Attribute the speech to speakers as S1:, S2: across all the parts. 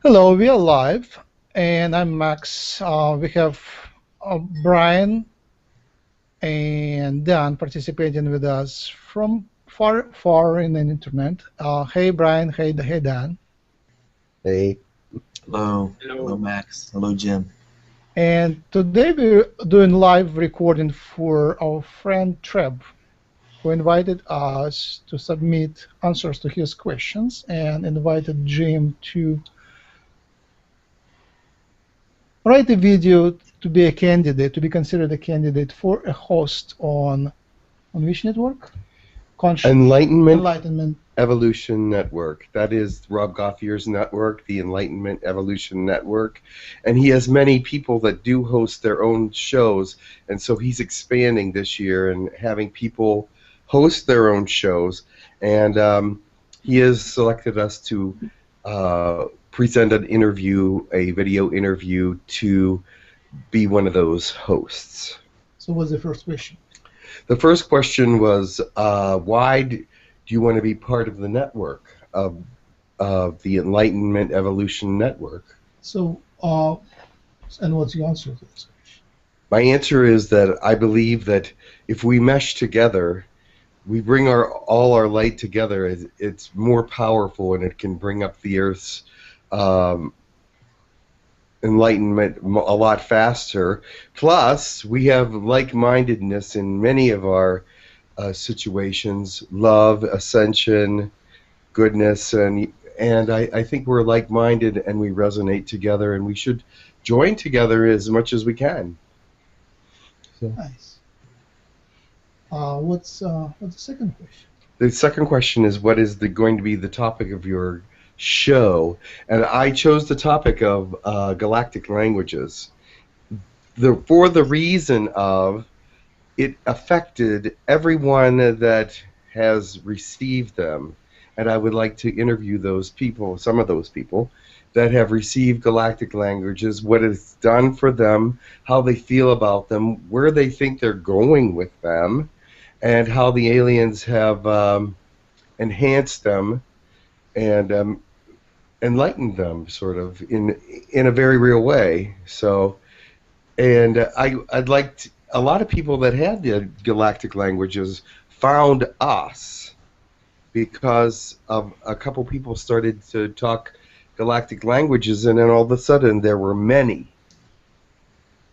S1: Hello, we are live, and I'm Max. We have Brian and Dan participating with us from far in the internet. Hey, Brian. Hey, Dan.
S2: Hey,
S3: Hello. Hello,
S4: Hello.
S3: Max. Hello, Jim.
S1: And today we're doing live recording for our friend Treb, who invited us to submit answers to his questions and invited Jim to write a video to be a candidate, to be considered a candidate for a host on which network?
S2: Enlightenment
S1: Enlightenment.
S2: Evolution Network. That is Rob Gauthier's network, the Enlightenment Evolution Network. And he has many people that do host their own shows. And so he's expanding this year and having people host their own shows. And he has selected us to present an interview, a video interview, to be one of those hosts.
S1: So what's the first question?
S2: The first question was, why do you want to be part of the network of the Enlightenment Evolution Network?
S1: So, and what's your answer to this question?
S2: My answer is that I believe that if we mesh together, we bring all our light together, it's more powerful and it can bring up the Earth's enlightenment a lot faster. Plus, we have like-mindedness in many of our situations: love, ascension, goodness, and I think we're like-minded and we resonate together, and we should join together as much as we can. So.
S1: Nice. What's the second question?
S2: The second question is, what is going to be the topic of your show? And I chose the topic of galactic languages for the reason of it affected everyone that has received them. And I would like to interview those people, some of those people that have received galactic languages, what it's done for them, how they feel about them, where they think they're going with them, and how the aliens have enhanced them and enlightened them, sort of, in a very real way. So, and I'd like to, a lot of people that had the galactic languages found us because of a couple people started to talk galactic languages, and then all of a sudden there were many,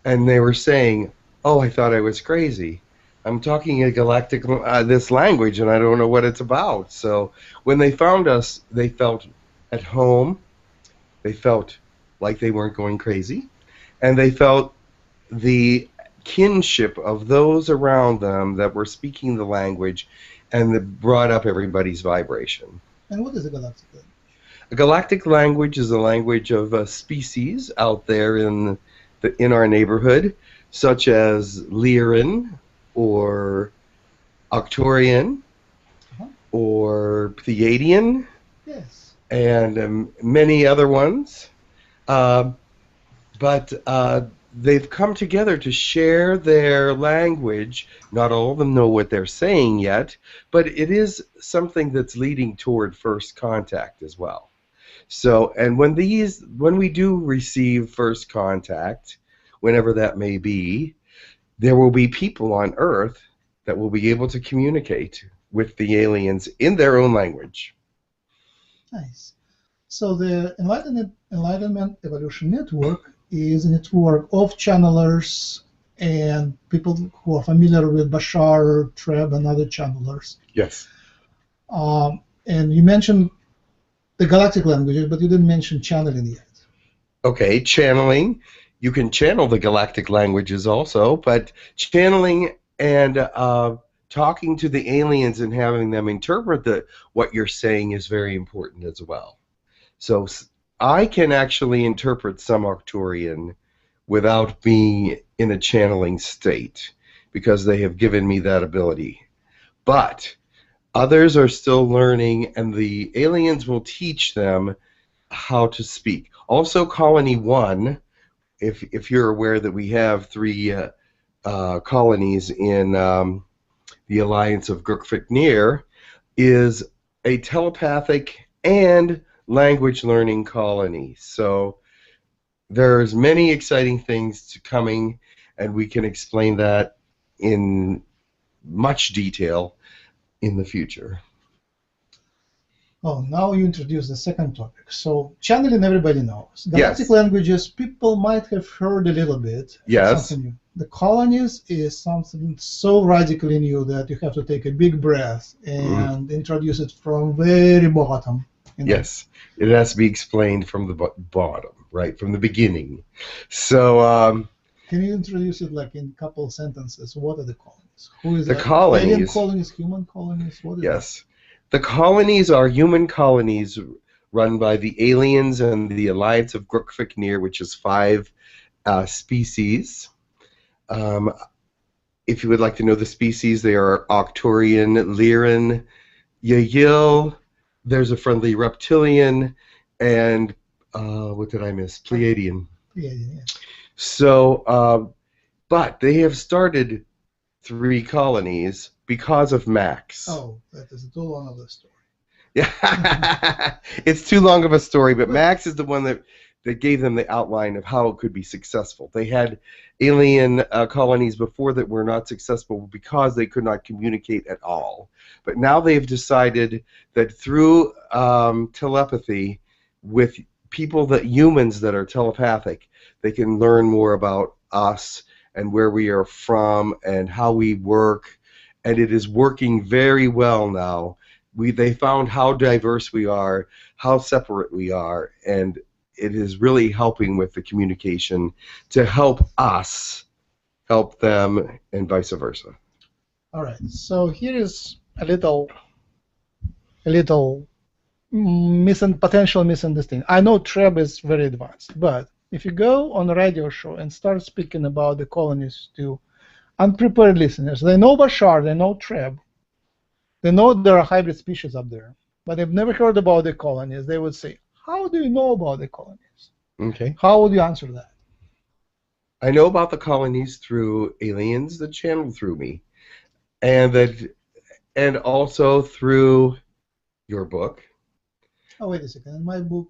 S2: and they were saying, "Oh, I thought I was crazy. I'm talking a galactic this language, and I don't know what it's about." So when they found us, they felt at home. They felt like they weren't going crazy, and they felt the kinship of those around them that were speaking the language, and that brought up everybody's vibration.
S1: And what is a galactic language?
S2: A galactic language is a language of a species out there in our neighborhood, such as Lyran or Arcturian or Pleiadian.
S1: Yes.
S2: And many other ones. But they've come together to share their language. Not all of them know what they're saying yet, but it is something that's leading toward first contact as well. So, and when we do receive first contact, whenever that may be, there will be people on Earth that will be able to communicate with the aliens in their own language.
S1: Nice. So the Enlightenment Evolution Network is a network of channelers and people who are familiar with Bashar, Treb, and other channelers.
S2: Yes.
S1: And you mentioned the galactic languages, but you didn't mention channeling yet.
S2: Okay, channeling. You can channel the galactic languages also, but channeling and talking to the aliens and having them interpret what you're saying is very important as well. So I can actually interpret some Arcturian without being in a channeling state because they have given me that ability. But others are still learning, and the aliens will teach them how to speak. Also, Colony 1, if you're aware that we have 3 colonies in the Alliance of Gurkvik, is a telepathic and language learning colony. So there's many exciting things coming, and we can explain that in much detail in the future.
S1: Oh, now you introduce the second topic. So channeling, everybody knows. Galactic
S2: Yes.
S1: languages, people might have heard a little bit.
S2: Yes.
S1: Something new. The colonies is something so radically new that you have to take a big breath and introduce it from very bottom.
S2: Yes, it has to be explained from the bottom, right, from the beginning. So
S1: can you introduce it like in a couple sentences? What are the colonies? Who is
S2: the
S1: that?
S2: colonies?
S1: Alien colonies, human colonies? What is
S2: yes. The colonies are human colonies run by the aliens and the Alliance of Grukfiknir, which is 5 species. If you would like to know the species, they are Arcturian, Lyran, Yahyel, there's a friendly reptilian, and what did I miss? Pleiadian.
S1: Pleiadian, yeah.
S2: So, but they have started 3 colonies because of Max.
S1: Oh, that is too long of a story.
S2: Yeah, it's too long of a story, but Max is the one that gave them the outline of how it could be successful. They had alien colonies before that were not successful because they could not communicate at all. But now they've decided that through telepathy with humans that are telepathic, they can learn more about us and where we are from and how we work. And it is working very well now. They found how diverse we are, how separate we are, and it is really helping with the communication to help us help them and vice versa.
S1: All right. So here is a little potential misunderstanding. I know Treb is very advanced, but if you go on a radio show and start speaking about the colonies to unprepared listeners, they know Bashar, they know Treb, they know there are hybrid species up there, but they've never heard about the colonies. They would say, how do you know about the colonies?
S2: Okay.
S1: How would you answer that?
S2: I know about the colonies through aliens that channel through me, and also through your book.
S1: Oh, wait a second. In my book,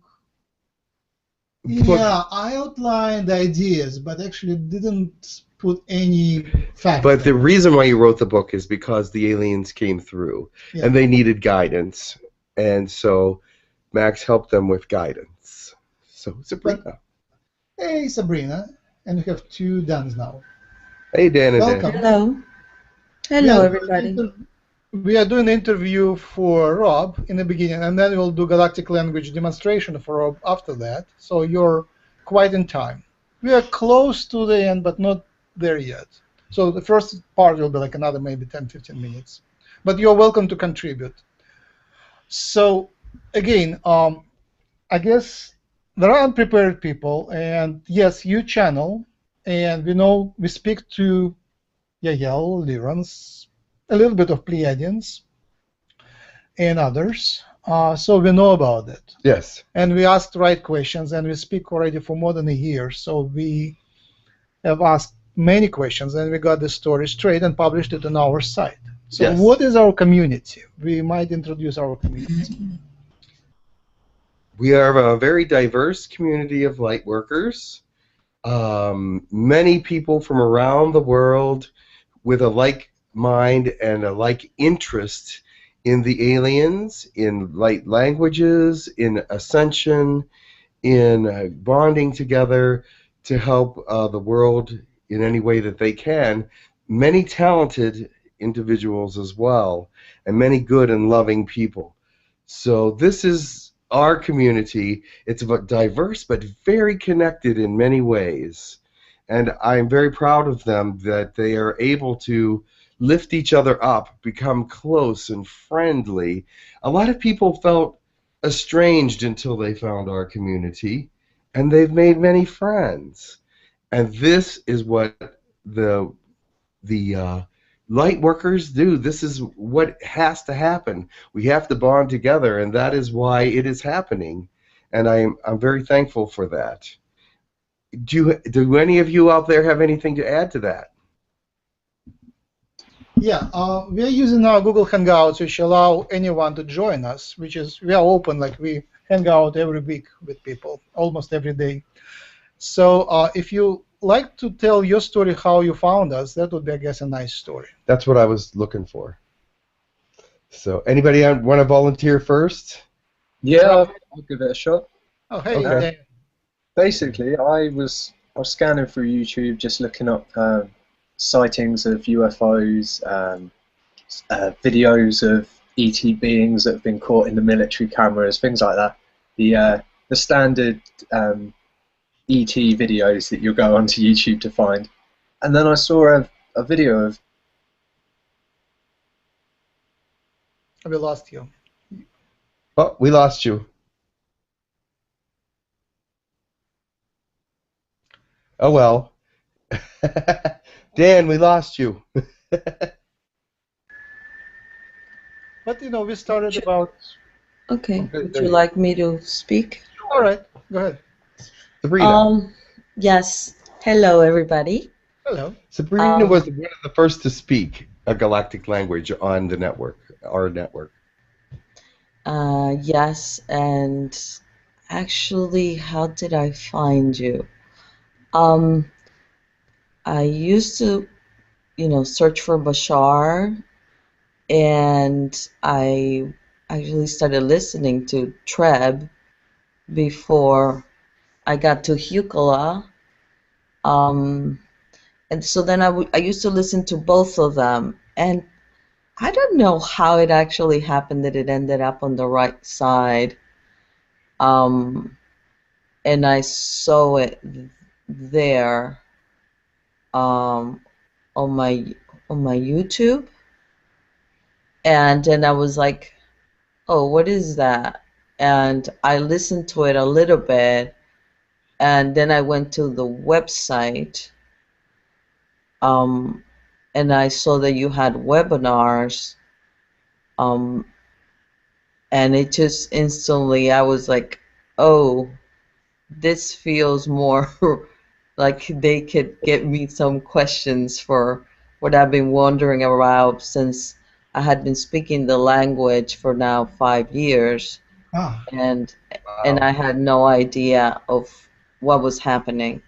S1: yeah, I outlined the ideas, but actually didn't put any facts.
S2: But the reason why you wrote the book is because the aliens came through, and they needed guidance, and so Max helped them with guidance. So Sabrina.
S1: Hey, Sabrina. And we have 2 Dans now.
S2: Hey, Dan and
S1: Welcome.
S2: Dan.
S4: Hello. Hello, everybody.
S1: We are doing an interview for Rob in the beginning, and then we'll do Galactic language demonstration for Rob after that. So you're quite in time. We are close to the end, but not there yet. So the first part will be like another maybe 10-15 minutes. But you're welcome to contribute. So again, I guess there are unprepared people, and yes, you channel, and we speak to Yahyel, Lyrans, a little bit of Pleiadians, and others. So we know about it.
S2: Yes.
S1: And we asked the right questions, and we speak already for more than a year. So we have asked many questions, and we got the story straight and published it on our site. So what is our community? We might introduce our community.
S2: We are a very diverse community of light workers. Many people from around the world with a like mind and a like interest in the aliens, in light languages, in ascension, in bonding together to help the world in any way that they can. Many talented individuals as well, and many good and loving people. So this is our community. It's diverse but very connected in many ways. And I'm very proud of them that they are able to lift each other up, become close and friendly. A lot of people felt estranged until they found our community, and they've made many friends. And this is what the light workers do. This is what has to happen. We have to bond together, and that is why it is happening. And I'm very thankful for that. Do any of you out there have anything to add to that?
S1: Yeah, we are using our Google Hangouts, which allow anyone to join us. Which is we are open, like we hang out every week with people, almost every day. So if you like to tell your story, how you found us, that would be, I guess, a nice story.
S2: That's what I was looking for. So, anybody want to volunteer first?
S5: Yeah, I'll give it a shot.
S1: Oh, hey,
S2: Okay.
S1: Dan.
S5: Basically, I was scanning through YouTube, just looking up sightings of UFOs, videos of ET beings that have been caught in the military cameras, things like that. The standard ET videos that you'll go onto YouTube to find. And then I saw a video of
S1: We lost you.
S2: Oh, we lost you. Oh well. Dan, we lost you.
S1: But we started about.
S4: Okay.
S2: Okay,
S4: Would
S2: there
S4: you
S2: you
S4: like me to speak?
S1: All right, go ahead.
S2: Sabrina.
S4: Yes. Hello, everybody.
S1: Hello.
S2: Sabrina was one of the first to speak a galactic language on the network, our network.
S4: Yes, and actually, how did I find you? I used to, search for Bashar, and I actually started listening to Treb before I got to Hucolo. And so then I used to listen to both of them, and I don't know how it actually happened that it ended up on the right side. And I saw it there um, on my YouTube, and then I was like, "Oh, what is that?" And I listened to it a little bit, and then I went to the website, um, and I saw that you had webinars, um, and it just instantly I was like, "Oh, this feels more like they could get me some questions for what I've been wondering about since I had been speaking the language for now 5 years,
S1: Ah,
S4: and
S2: Wow.
S4: I had no idea of what was happening.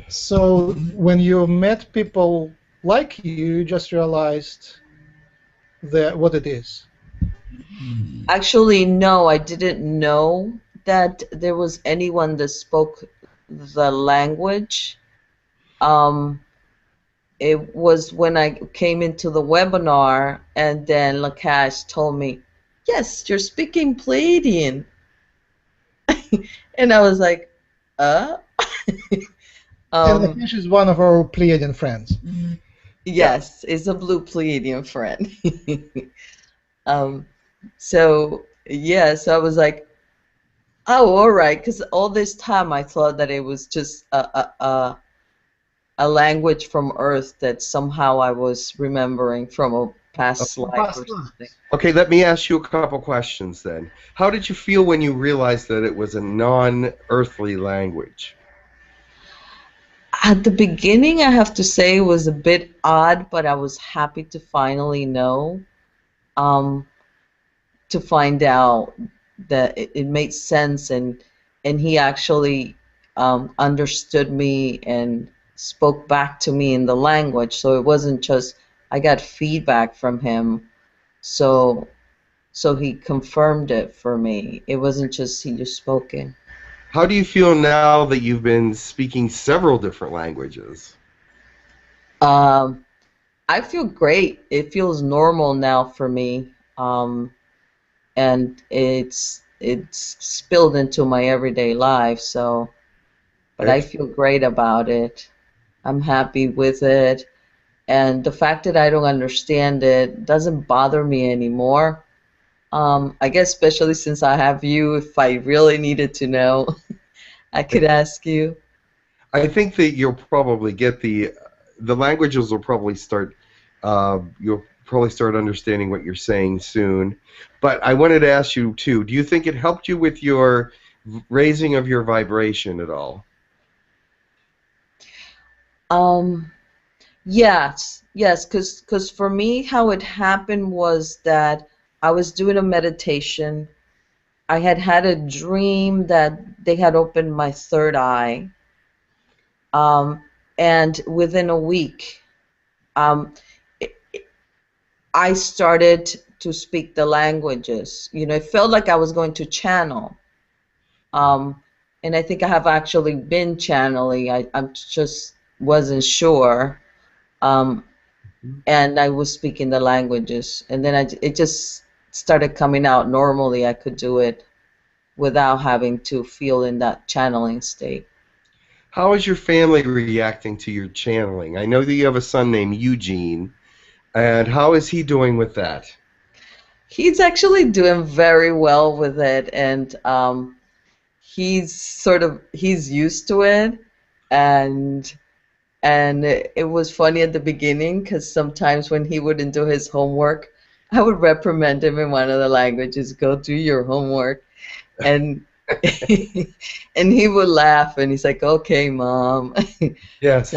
S1: so when you met people like you just realized what it is.
S4: Actually, no, I didn't know that there was anyone that spoke the language. Um, it was when I came into the webinar, and then Lakash told me, "Yes, you're speaking Pleiadian," and I was like, "Uh."
S1: And
S4: um,
S1: Lakesh is one of our Pleiadian friends.
S4: yes, it's a blue Pleiadian friend. um, so yeah, so I was like, "Oh, all right," because all this time I thought that it was just a language from Earth that somehow I was remembering from a past life or something.
S2: Okay, let me ask you a couple questions then. How did you feel when you realized that it was a non-earthly language?
S4: At the beginning, I have to say it was a bit odd, but I was happy to finally know, um, to find out that it made sense, and he actually understood me and spoke back to me in the language. So it wasn't just I got feedback from him, so he confirmed it for me. It wasn't just he just spoken.
S2: How do you feel now that you've been speaking several different languages?
S4: Um, I feel great. It feels normal now for me, and it's spilled into my everyday life. So, but I feel great about it. I'm happy with it, and the fact that I don't understand it doesn't bother me anymore. I guess especially since I have you, if I really needed to know, I could ask you.
S2: I think that you'll probably get the languages will probably start. You'll probably start understanding what you're saying soon. But I wanted to ask you too. Do you think it helped you with your raising of your vibration at all?
S4: Um, Yes, because for me, how it happened was that I was doing a meditation. I had had a dream that they had opened my third eye, um, and within a week, um, I started to speak the languages. It felt like I was going to channel. Um, and I think I have actually been channeling. I just wasn't sure. Um, and I was speaking the languages. And then it just started coming out normally. I could do it without having to feel in that channeling state.
S2: How is your family reacting to your channeling? I know that you have a son named Eugene, and how is he doing with that?
S4: He's actually doing very well with it. And he's used to it. And it was funny at the beginning because sometimes when he wouldn't do his homework, I would reprimand him in one of the languages, go do your homework. And and he would laugh and he's like, okay, mom.
S2: Yes.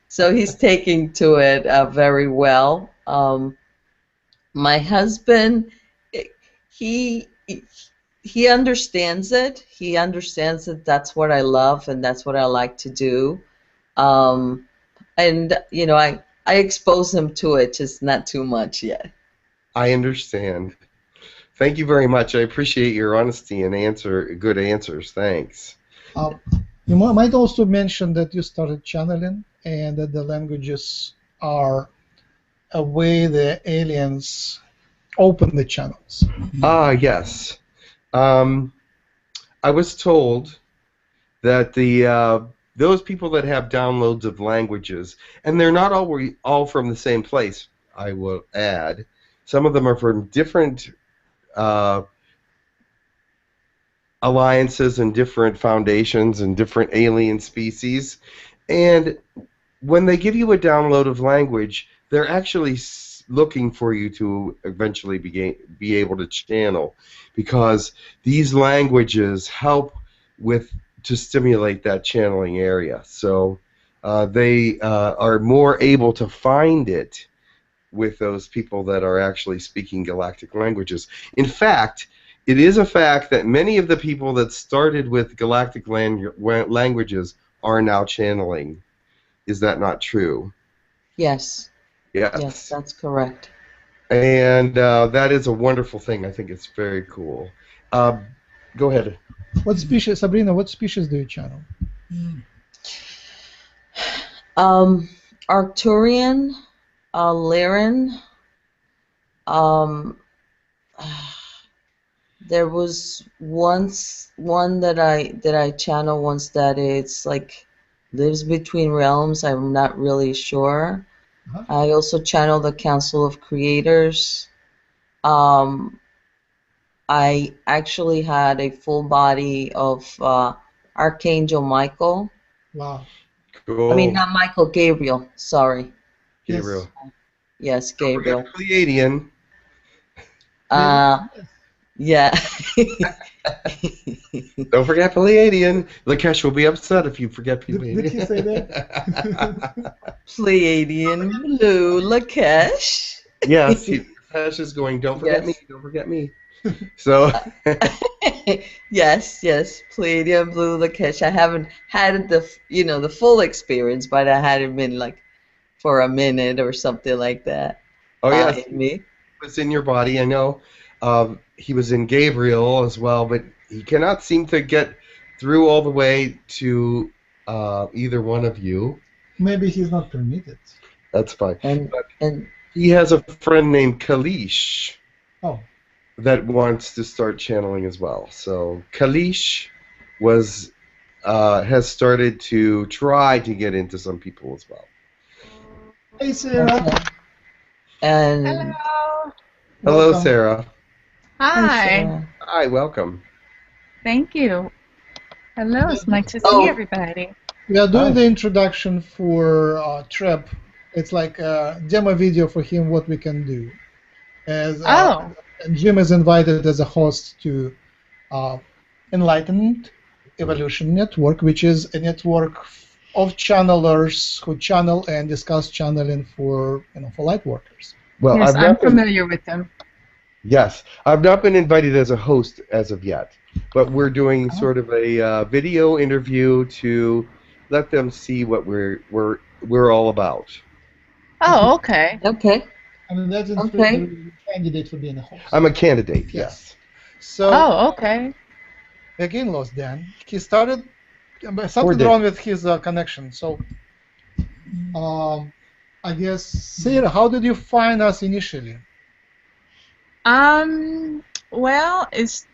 S4: So he's taking to it very well. My husband, he he understands it. He understands that that's what I love and that's what I like to do. Um, and I expose him to it, just not too much yet.
S2: I understand. Thank you very much. I appreciate your honesty and good answers. Thanks.
S1: You might also mention that you started channeling and that the languages are a way the aliens open the channels.
S2: Yes. I was told that those people that have downloads of languages, and they're not all from the same place, I will add. Some of them are from different alliances and different foundations and different alien species. And when they give you a download of language, they're actually looking for you to eventually be able to channel, because these languages help to stimulate that channeling area. So they are more able to find it with those people that are actually speaking galactic languages. In fact, it is a fact that many of the people that started with galactic languages are now channeling. Is that not true?
S4: Yes,
S2: Yes.
S4: that's correct.
S2: And that is a wonderful thing. I think it's very cool. Go ahead.
S1: What species, Sabrina, what species do you channel?
S4: Arcturian, Lyran. There was once one that I channel once that it's like lives between realms. I'm not really sure.
S1: Uh-huh.
S4: I also channel the Council of Creators. I actually had a full body of Archangel Michael.
S1: Wow.
S2: Cool.
S4: I mean, not Michael, Gabriel. Sorry.
S2: Gabriel.
S4: Yes, Gabriel.
S2: Pleiadian.
S4: Yeah.
S2: Don't forget Pleiadian. Lakesh will be upset if you forget Pleiadian.
S1: Did he say that?
S4: Pleiadian Blue Lakesh.
S2: Yes, Lakesh is going, don't forget me, don't forget me. So
S4: yes, Pleiadian Blue Lakesh. I haven't had the full experience, but I had it been like for a minute or something like that.
S2: Oh yes,
S4: in me.
S2: He was in your body. I know. He was in Gabriel as well, but he cannot seem to get through all the way to either one of you.
S1: Maybe he's not permitted.
S2: That's fine.
S4: And
S2: he has a friend named Kalish.
S1: Oh.
S2: That wants to start channeling as well. So Kalish has started to try to get into some people as well.
S1: Hey, Sarah.
S4: Okay. And
S6: hello.
S2: Hello,
S1: Welcome.
S2: Sarah.
S6: Hi.
S2: Hi, welcome.
S6: Thank you. Hello. It's nice to see everybody.
S1: We are doing the introduction for Trip. It's like a demo video for him, what we can do. And Jim is invited as a host to Enlightened Evolution Network, which is a network of channelers who channel and discuss channeling for for light workers.
S2: Well,
S6: Yes,
S2: I've
S6: I'm
S2: not been.
S6: familiar with them.
S2: Yes, I've not been invited as a host as of yet, but we're doing
S1: Oh.
S2: sort of a video interview to let them see what we're all about.
S6: Oh, okay.
S4: Okay.
S1: And that's
S4: Okay.
S1: the candidate for being a host.
S2: I'm a candidate.
S1: Yes.
S2: Yes.
S1: So
S6: Oh, okay.
S1: again, lost Dan. He started
S2: Poor
S1: something
S2: Dan.
S1: wrong with his connection. So I guess Sarah, how did you find us initially?
S6: Well, it's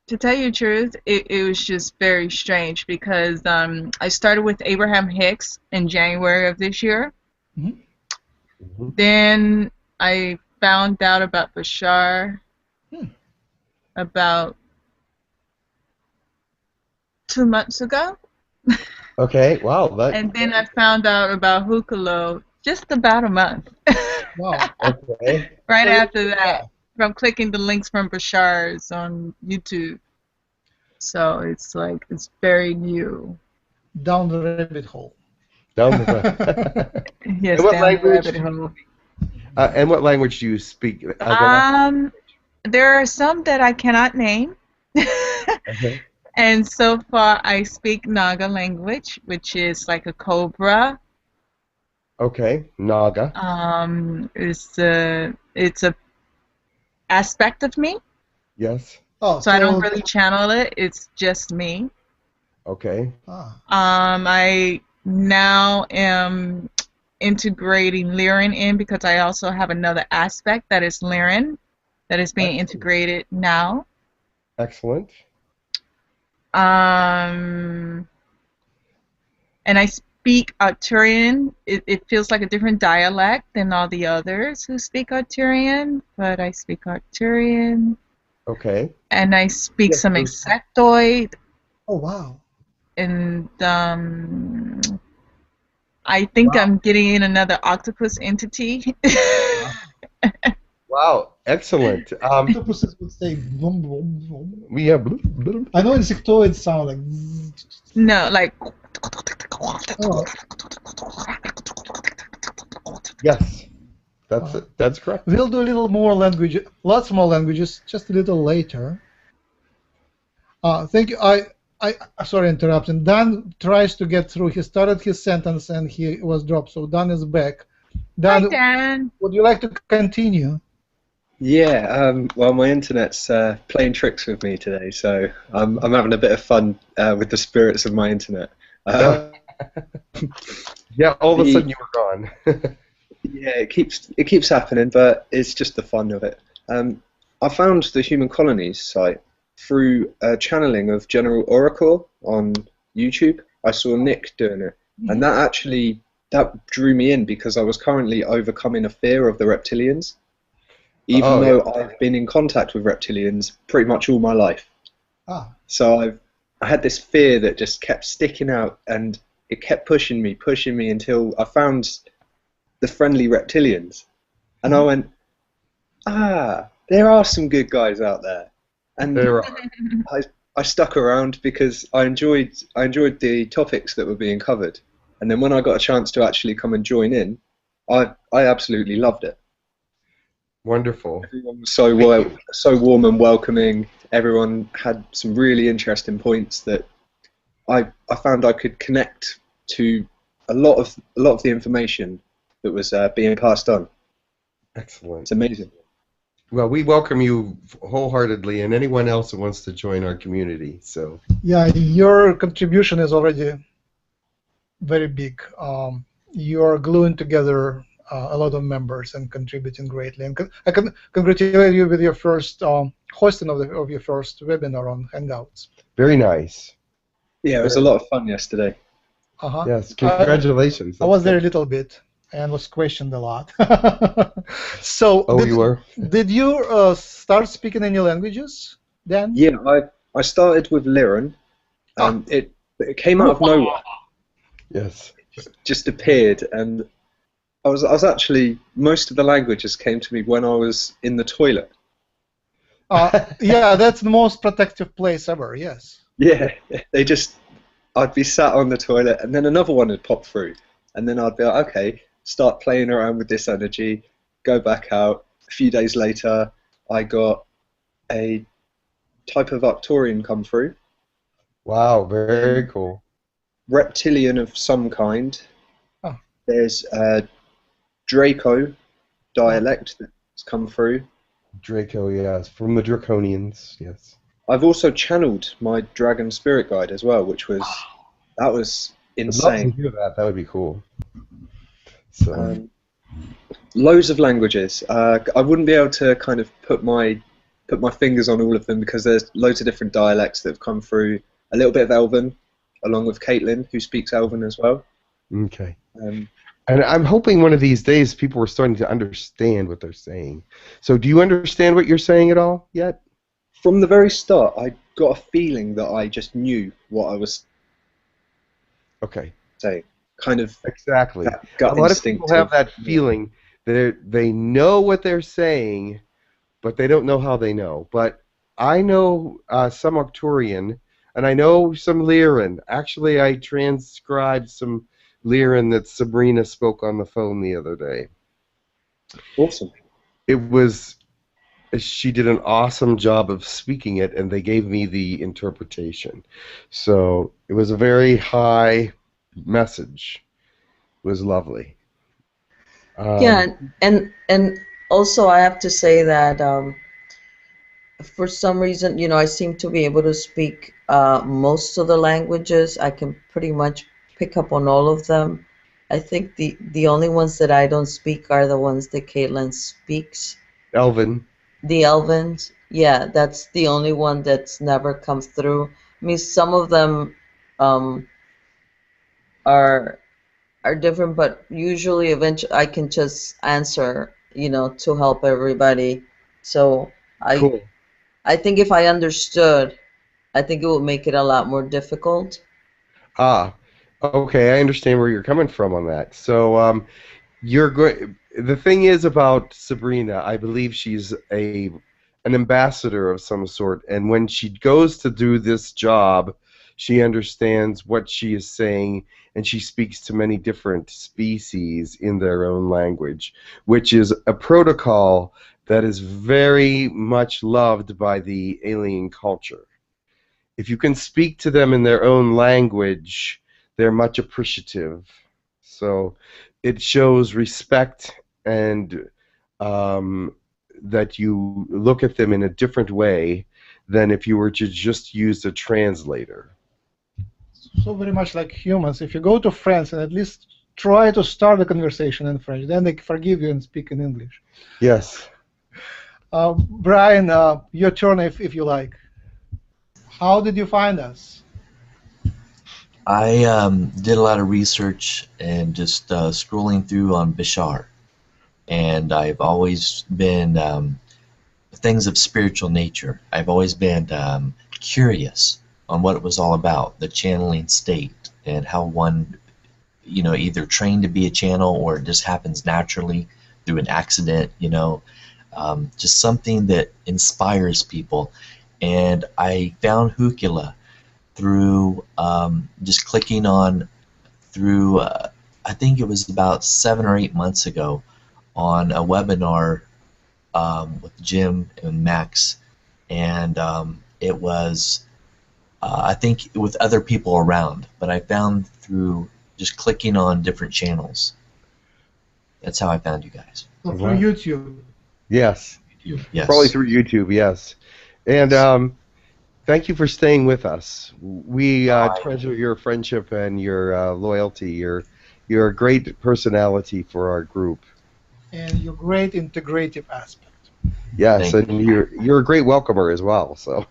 S6: to tell you the truth, it was just very strange because I started with Abraham Hicks in January of this year.
S2: Mhm.
S6: Then I found out about Bashar about 2 months ago.
S2: Okay. Wow. That.
S6: And then I found out about Hucolo just about a month.
S1: Wow.
S2: Okay.
S6: Right
S1: So,
S6: after that, from clicking the links from Bashar's on YouTube. So it's like, it's very new.
S1: Down the rabbit hole.
S2: Down the.
S6: Yes,
S2: And what
S6: down
S2: language?
S6: the rabbit hole.
S2: And what language do you speak? Galactic?
S6: There are some that I cannot name.
S2: Okay.
S6: And so far I speak Naga language, which is like a cobra.
S2: Okay. Naga.
S6: It's a aspect of me.
S2: Yes.
S1: Oh,
S6: So I don't really channel it. It's just me.
S2: Okay.
S6: I now am integrating Lyran in because I also have another aspect that is Lyran that is being integrated now.
S2: Excellent.
S6: And I speak Arturian. It feels like a different dialect than all the others who speak Arturian, but I speak Arturian.
S2: Okay.
S6: And I speak
S2: Yes,
S6: some
S2: please.
S6: insectoid,
S1: Oh wow.
S6: and I think I'm getting in another octopus entity.
S2: Wow. Excellent.
S1: Octopuses would say boom, boom, boom.
S2: We have. Bloop, bloop.
S1: I know insectoids sound like. Zzz.
S6: No, like.
S1: Oh.
S2: Yes. That's correct.
S1: We'll do a little more language, lots more languages, just a little later. Thank you. I sorry interrupting. Dan tries to get through. He started his sentence and he was dropped. So Dan is back. Dan,
S6: Hi, Dan.
S1: would you like to continue?
S5: Yeah, well, my internet's playing tricks with me today, so I'm having a bit of fun with the spirits of my internet.
S2: Yeah. All of a sudden you were gone.
S5: Yeah, it keeps happening, but it's just the fun of it. I found the Human Colonies site through a channeling of General Oracle on YouTube. I saw Nick doing it, and that drew me in because I was currently overcoming a fear of the reptilians, even though I've been in contact with reptilians pretty much all my life. So I had this fear that just kept sticking out, and it kept pushing me until I found the friendly reptilians, and I went, there are some good guys out there, and
S2: There are.
S5: I stuck around because I enjoyed the topics that were being covered, and then when I got a chance to actually come and join in, I absolutely loved it.
S2: Wonderful.
S5: Everyone was so warm and welcoming. Everyone had some really interesting points that I found I could connect to a lot of the information that was being passed on.
S2: Excellent.
S5: It's amazing.
S2: Well, we welcome you wholeheartedly, and anyone else who wants to join our community. So.
S1: Yeah, your contribution is already very big. You're gluing together a lot of members and contributing greatly. And I can congratulate you with your first hosting of your first webinar on Hangouts.
S2: Very nice.
S5: Yeah, it was a lot of fun yesterday.
S2: Yes, congratulations.
S1: I was there a little bit and was questioned a lot. So,
S2: you were?
S1: Did you start speaking any languages then?
S5: Yeah, I started with Lyran. It came out of nowhere.
S2: Yes.
S5: It just appeared, and I was actually, most of the languages came to me when I was in the toilet.
S1: Yeah, that's the most protective place ever. Yes.
S5: Yeah, they just I'd be sat on the toilet, and then another one would pop through, and then I'd be like, okay, start playing around with this energy, go back out. A few days later, I got a type of Arcturian come through,
S2: Wow, very cool.
S5: reptilian of some kind.
S1: Oh.
S5: There's a Draco dialect that's come through.
S2: Draco, yes, from the Draconians, yes.
S5: I've also channeled my dragon spirit guide as well, which was
S2: I'd love to
S5: insane.
S2: hear that. That would be cool. So,
S5: Loads of languages. I wouldn't be able to kind of put my fingers on all of them because there's loads of different dialects that have come through. A little bit of Elven, along with Caitlin, who speaks Elven as well.
S2: okay.
S5: Um,
S2: And I'm hoping one of these days people are starting to understand what they're saying. So, do you understand what you're saying at all yet?
S5: from the very start, I got a feeling that I just knew what I was
S2: Okay.
S5: saying. Kind of
S2: Exactly.
S5: that gut
S2: A lot of
S5: instinct.
S2: people have that feeling that they know what they're saying, but they don't know how they know. But I know some Arcturian, and I know some Lyran. Actually, I transcribed some Lyran that Sabrina spoke on the phone the other day.
S5: Awesome.
S2: She did an awesome job of speaking it, and they gave me the interpretation. So it was a very high message. It was lovely.
S4: Yeah, and also I have to say that for some reason, I seem to be able to speak most of the languages. I can pretty much pick up on all of them. I think the only ones that I don't speak are the ones that Caitlin speaks.
S2: Elvin.
S4: The Elvins, yeah, that's the only one that's never come through. I mean, some of them are different, but usually, eventually, I can just answer, to help everybody. So
S2: Cool.
S4: I think if I understood, I think it would make it a lot more difficult.
S2: Ah, okay. I understand where you're coming from on that. So, you're going. The thing is about Sabrina, I believe she's an ambassador of some sort, and when she goes to do this job, she understands what she is saying, and she speaks to many different species in their own language, which is a protocol that is very much loved by the alien culture. If you can speak to them in their own language, they're much appreciative. So it shows respect and that you look at them in a different way than if you were to just use a translator.
S1: So very much like humans. If you go to France and at least try to start the conversation in French, then they forgive you and speak in English.
S2: Yes.
S1: Brian, your turn if you like. How did you find us?
S3: I did a lot of research and just scrolling through on Bashar, and I've always been things of spiritual nature. I've always been curious on what it was all about, the channeling state, and how one, either trained to be a channel or it just happens naturally through an accident, just something that inspires people. And I found Hucolo through just clicking on through, I think it was about 7 or 8 months ago on a webinar with Jim and Max, and it was, I think, with other people around, but I found through just clicking on different channels. That's how I found you guys.
S1: So through YouTube.
S2: Yes.
S3: Yes.
S2: Probably through YouTube, yes. And thank you for staying with us. We treasure your friendship and your loyalty. You're a great personality for our group.
S1: And your great integrative aspect.
S2: Yes,
S3: Thank
S2: and you're a great welcomer as well. So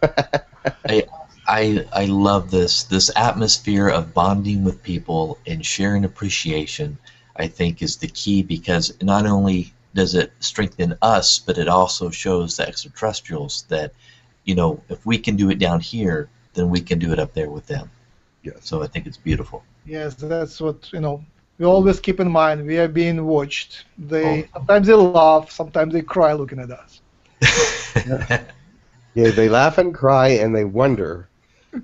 S3: I love this atmosphere of bonding with people and sharing appreciation. I think is the key, because not only does it strengthen us, but it also shows the extraterrestrials that, if we can do it down here, then we can do it up there with them.
S2: yes.
S3: So I think it's beautiful.
S1: Yes, that's what, we always keep in mind. We are being watched. Sometimes they laugh, sometimes they cry looking at us.
S2: Yeah, they laugh and cry and they wonder.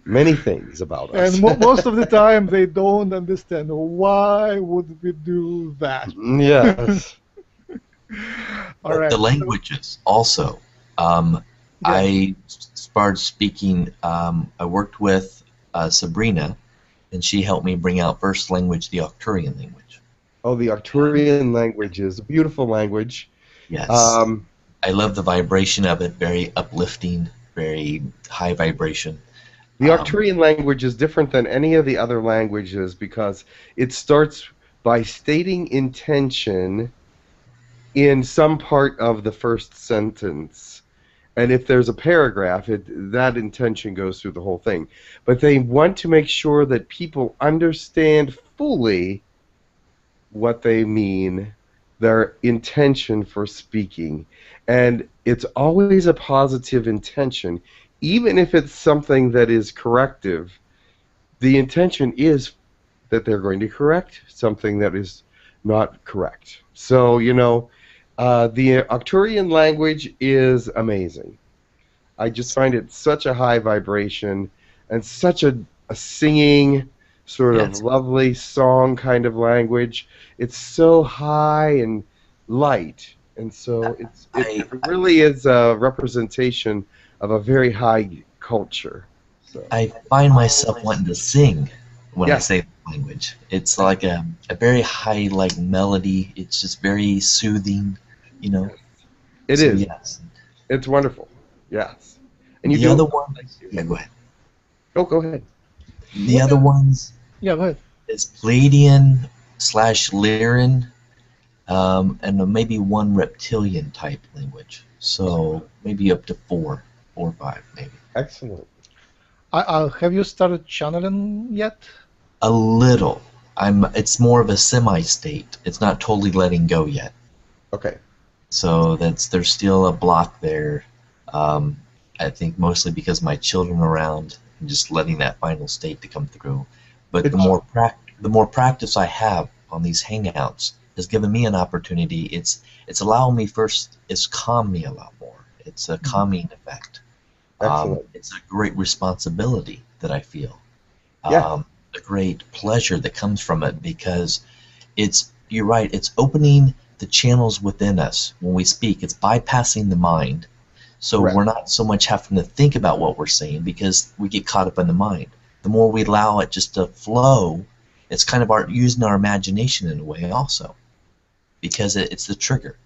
S2: many things about us.
S1: And most of the time, they don't understand why would we do that.
S2: Yes.
S1: All
S3: The
S1: right.
S3: languages also. Um,
S1: Yes.
S3: I started speaking. I worked with Sabrina, and she helped me bring out first language, the Arcturian language.
S2: Oh, the Arcturian language is a beautiful language.
S3: Yes,
S2: Um,
S3: I love the vibration of it. Very uplifting, very high vibration.
S2: the
S3: Um,
S2: Arcturian language is different than any of the other languages because it starts by stating intention in some part of the first sentence. And if there's a paragraph, that intention goes through the whole thing. But they want to make sure that people understand fully what they mean, their intention for speaking. And it's always a positive intention, even if it's something that is corrective. The intention is that they're going to correct something that is not correct. So, the Arcturian language is amazing. I just find it such a high vibration and such a singing, sort
S3: yeah,
S2: of lovely song kind of language. It's so high and light, and so it
S3: I
S2: really is a representation of a very high culture. So
S3: I find myself wanting to sing when I
S2: yes,
S3: say the language. It's like a very high like melody. It's just very soothing, you know.
S2: yes, it
S3: So
S2: is.
S3: yes.
S2: It's wonderful. Yes, and you
S3: The
S2: do
S3: other
S2: it.
S3: one,
S2: Thank you.
S3: yeah, go ahead.
S2: Oh, go ahead.
S3: The other ones
S1: Yeah, go ahead.
S3: is Palladian slash Lyran, and maybe one reptilian type language. So maybe up to four or five, maybe.
S2: Excellent.
S1: Have you started channeling yet?
S3: A little. It's more of a semi-state. It's not totally letting go yet.
S2: Okay.
S3: So there's still a block there. Um, I think mostly because my children are around and just letting that final state to come through. But
S2: It's
S3: the more practice I have on these hangouts has given me an opportunity. It's allowing me first. It's calmed me a lot more. It's a calming effect.
S2: excellent.
S3: It's a great responsibility that I feel.
S2: Yeah.
S3: A great pleasure that comes from it because you're right, it's opening the channels within us when we speak. It's bypassing the mind. So
S2: Correct.
S3: we're not so much having to think about what we're saying because we get caught up in the mind. The more we allow it just to flow, it's kind of using our imagination in a way also because it's the trigger.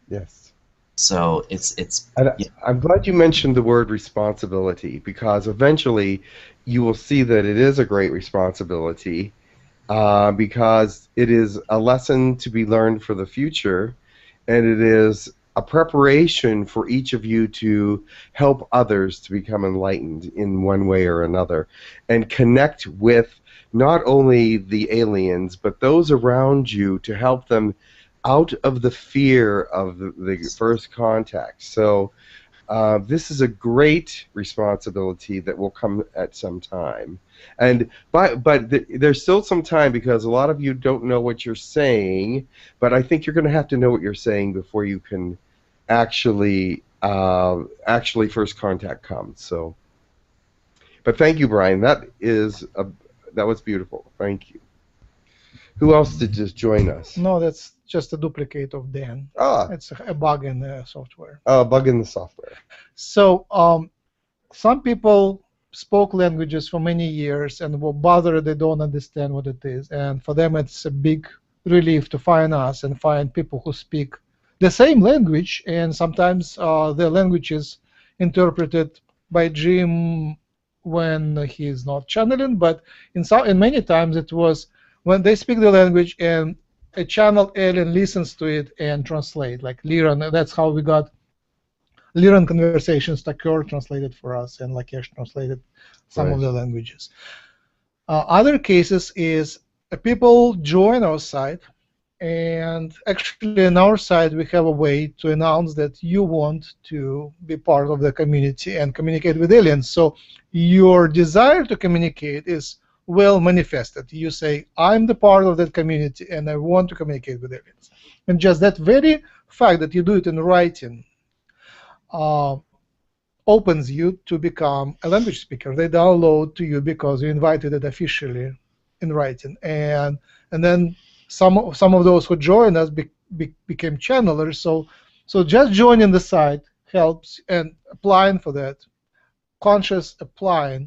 S2: Yes.
S3: So
S2: And
S3: yeah,
S2: I'm glad you mentioned the word responsibility because eventually you will see that it is a great responsibility because it is a lesson to be learned for the future and it is a preparation for each of you to help others to become enlightened in one way or another and connect with not only the aliens but those around you to help them out of the fear of the first contact. So this is a great responsibility that will come at some time. And there's still some time because a lot of you don't know what you're saying, but I think you're going to have to know what you're saying before you can actually first contact comes. So, but thank you, Brian. That was beautiful. Thank you. Who else did just join us?
S1: No, that's just a duplicate of Dan.
S2: Ah,
S1: It's a bug in the software.
S2: bug in the software.
S1: So some people spoke languages for many years and were bothered they don't understand what it is. And for them, it's a big relief to find us and find people who speak the same language. And sometimes the language is interpreted by Jim when he's not channeling, but in many times it was when they speak the language and a channel alien listens to it and translate, like Liran. That's how we got Liran conversations. Takur translated for us, and Lakesh translated some of
S2: Right.
S1: the languages. Other cases is people join our site, and actually on our side we have a way to announce that you want to be part of the community and communicate with aliens. So your desire to communicate is well manifested. You say, I'm the part of that community and I want to communicate with aliens. And just that very fact that you do it in writing uh, opens you to become a language speaker. They download to you because you invited it officially in writing, and then some of those who join us became channelers. So just joining the site helps, and applying for that, conscious applying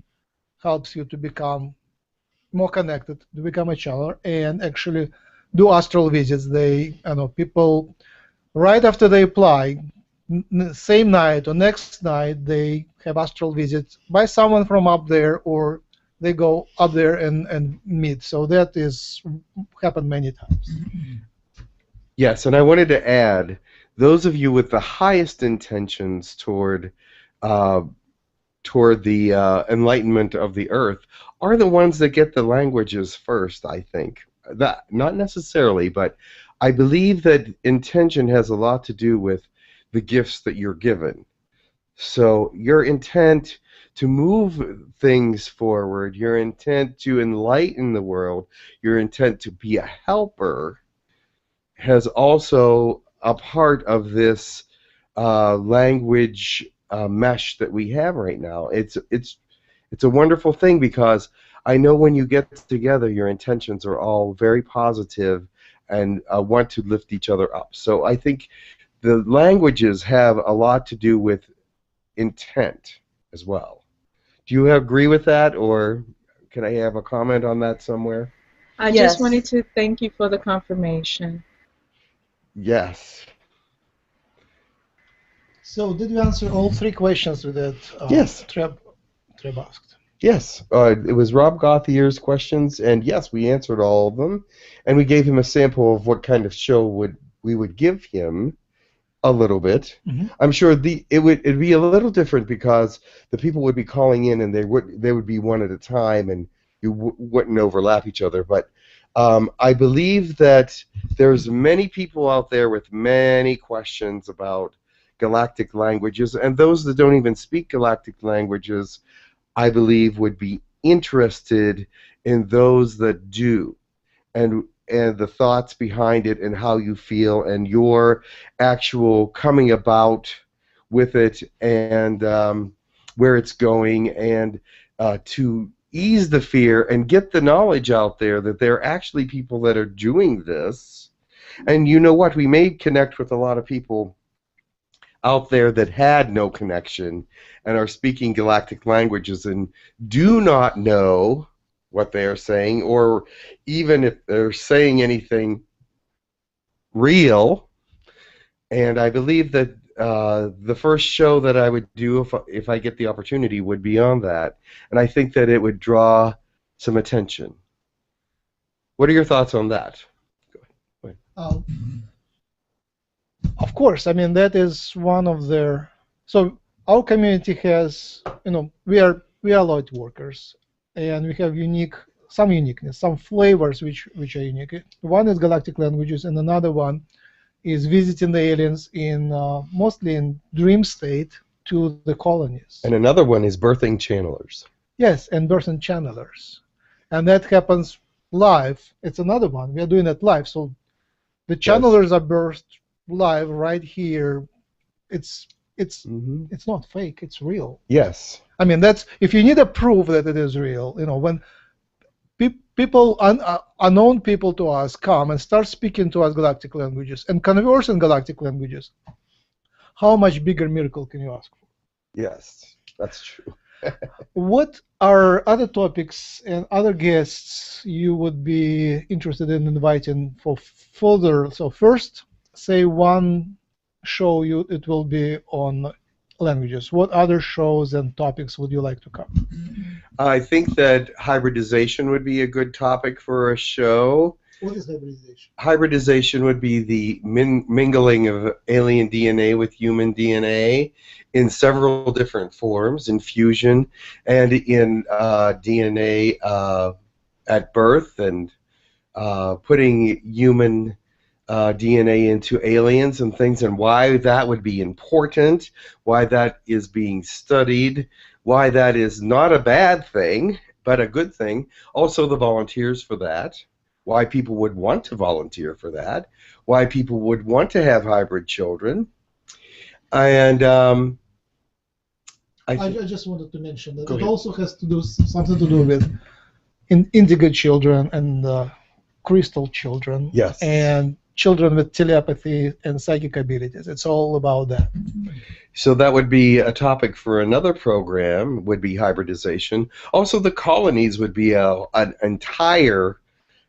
S1: helps you to become more connected, to become a channeler, and actually do astral visits. People right after they apply, same night or next night, they have astral visits by someone from up there, or they go up there and meet. So that is happened many times.
S2: Yes, and I wanted to add, those of you with the highest intentions uh, toward the enlightenment of the earth are the ones that get the languages first, I think. That not necessarily, but I believe that intention has a lot to do with the gifts that you're given. So your intent to move things forward, your intent to enlighten the world, your intent to be a helper has also a part of this language mesh that we have right now. It's a wonderful thing, because I know when you get together, your intentions are all very positive and want to lift each other up. So I think the languages have a lot to do with intent as well. Do you agree with that, or can I have a comment on that somewhere?
S6: I
S4: Yes.
S6: just wanted to thank you for the confirmation.
S2: Yes.
S1: So did we answer all three questions with that?
S2: Yes.
S1: Treb asked.
S2: Yes, it was Rob Gauthier's questions, and yes, we answered all of them, and we gave him a sample of what kind of show we would give him a little bit.
S1: Mhm.
S2: I'm sure it'd be a little different, because the people would be calling in, and they would be one at a time, and you wouldn't overlap each other. But I believe that there's many people out there with many questions about galactic languages, and those that don't even speak galactic languages, I believe, would be interested in those that do, and the thoughts behind it, and how you feel, and your actual coming about with it, and where it's going, and to ease the fear and get the knowledge out there that there are actually people that are doing this. And you know what? We may connect with a lot of people out there that had no connection and are speaking galactic languages and do not know what they are saying, or even if they're saying anything real. And I believe that the first show that I would do, if I get the opportunity, would be on that. And I think that it would draw some attention. What are your thoughts on that?
S1: Of course, I mean, that is one of their. So our community has, we are light workers, and we have some uniqueness, some flavors which are unique. One is galactic languages, and another one is visiting the aliens in mostly in dream state to the colonies.
S2: And another one is birthing channelers.
S1: Yes, and birthing channelers, and that happens live. It's another one. We are doing it live, so the channelers are birthed live right here. It's not fake. It's real.
S2: Yes.
S1: I mean, that's if you need a proof that it is real. When people, unknown people to us, come and start speaking to us galactic languages and converse in galactic languages, how much bigger miracle can you ask for?
S2: Yes, that's true.
S1: What are other topics and other guests you would be interested in inviting for further? So first, say one show it will be on languages. What other shows and topics would you like to cover?
S2: I think that hybridization would be a good topic for a show.
S1: What is hybridization?
S2: Hybridization would be the mingling of alien DNA with human DNA in several different forms, in fusion and in DNA at birth, and putting human DNA into aliens and things, and why that would be important, why that is being studied, why that is not a bad thing, but a good thing. Also the volunteers for that, why people would want to volunteer for that, why people would want to have hybrid children. And
S1: I just wanted to mention that
S2: Go
S1: it
S2: ahead.
S1: also has to do something to do with indigo children and crystal children
S2: Yes.
S1: and children with telepathy and psychic abilities. It's all about that.
S2: So that would be a topic for another program, would be hybridization. Also, the colonies would be an entire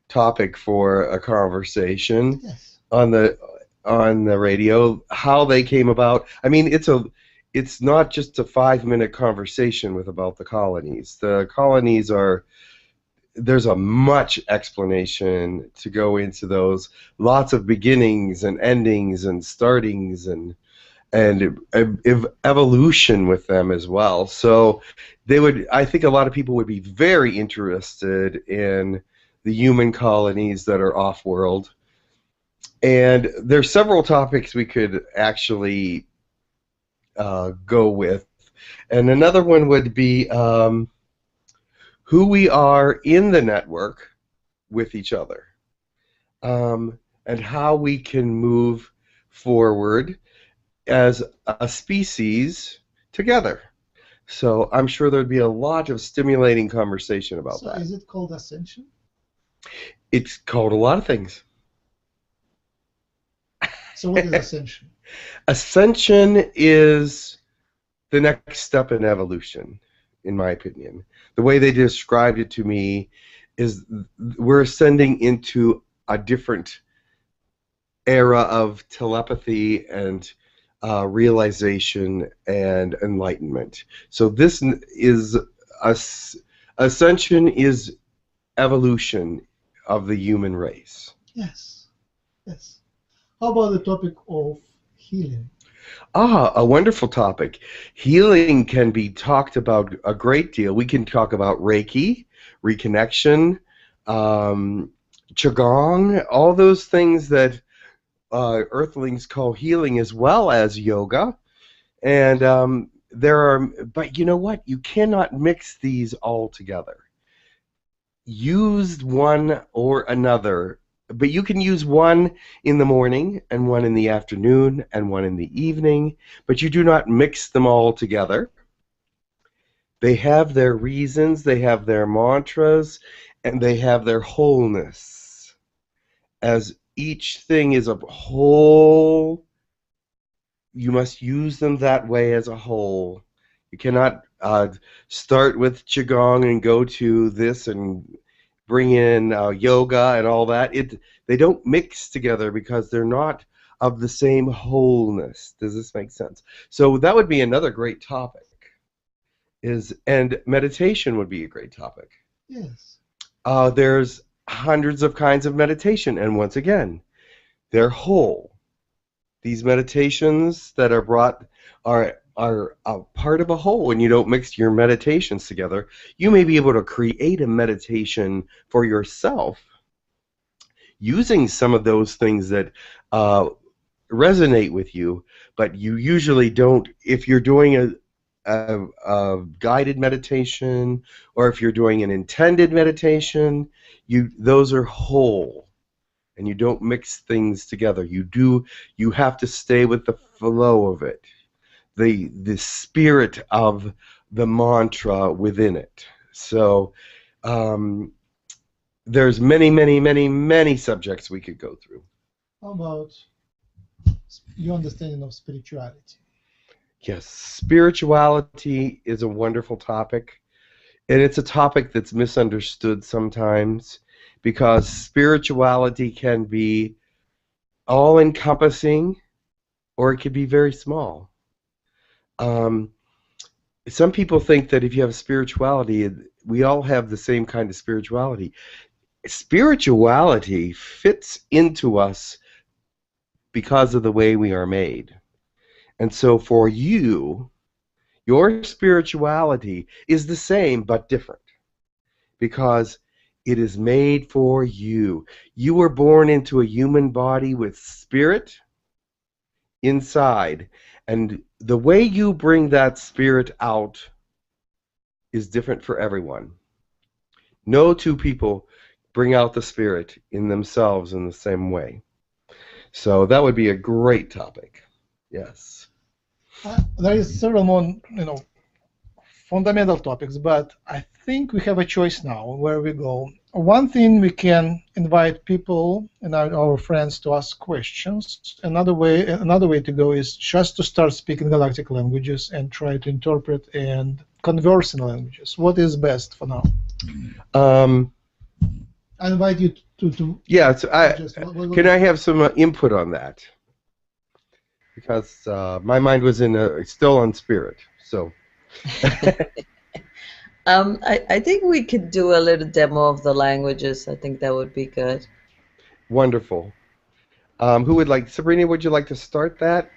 S2: topic for a conversation
S1: Yes.
S2: on the radio, how they came about. I mean, it's not just a 5-minute conversation with about the colonies. The colonies are there's a much explanation to go into those, lots of beginnings and endings and startings and evolution with them as well. So I think a lot of people would be very interested in the human colonies that are off-world. And there's several topics we could actually go with. And another one would be who we are in the network with each other, and how we can move forward as a species together. So I'm sure there'd be a lot of stimulating conversation about
S1: So
S2: that.
S1: is it called ascension?
S2: It's called a lot of things.
S1: So what is ascension?
S2: Ascension is the next step in evolution, in my opinion. The way they described it to me is we're ascending into a different era of telepathy and realization and enlightenment. So this is ascension is evolution of the human race.
S1: Yes. Yes. How about the topic of healing?
S2: A wonderful topic. Healing can be talked about a great deal. We can talk about Reiki, reconnection, Qigong, all those things that Earthlings call healing, as well as yoga. And but you know what? You cannot mix these all together. Use one or another, but you can use one in the morning and one in the afternoon and one in the evening, but you do not mix them all together. They have their reasons, they have their mantras, and they have their wholeness. As each thing is a whole, you must use them that way as a whole. You cannot start with Qigong and go to this and bring in yoga and all that. They don't mix together because they're not of the same wholeness. Does this make sense? So that would be another great topic. And meditation would be a great topic.
S1: Yes.
S2: There's hundreds of kinds of meditation, and once again, they're whole. These meditations that are brought are a part of a whole, and you don't mix your meditations together. You may be able to create a meditation for yourself using some of those things that resonate with you, but you usually don't. If you're doing a guided meditation, or if you're doing an intended meditation, those are whole. And you don't mix things together. You have to stay with the flow of it, the spirit of the mantra within it. So there's many subjects we could go through.
S1: How about your understanding of spirituality?
S2: Yes, spirituality is a wonderful topic, and it's a topic that's misunderstood sometimes, because spirituality can be all-encompassing, or it could be very small. Some people think that if you have spirituality, we all have the same kind of spirituality. Spirituality fits into us because of the way we are made. And so for you, your spirituality is the same but different, because it is made for you. You were born into a human body with spirit inside, and the way you bring that spirit out is different for everyone. No two people bring out the spirit in themselves in the same way. So that would be a great topic. Yes.
S1: There is several more, fundamental topics, but I think we have a choice now where we go. One thing, we can invite people and our friends to ask questions. Another way to go is just to start speaking galactic languages and try to interpret and converse in languages. What is best for now? I invite you to
S2: Yeah, so can I
S1: what-
S2: have some input on that? Because my mind was still on spirit. So
S4: I think we could do a little demo of the languages. I think that would be good.
S2: wonderful. Who would like, Sabrina, would you like to start that?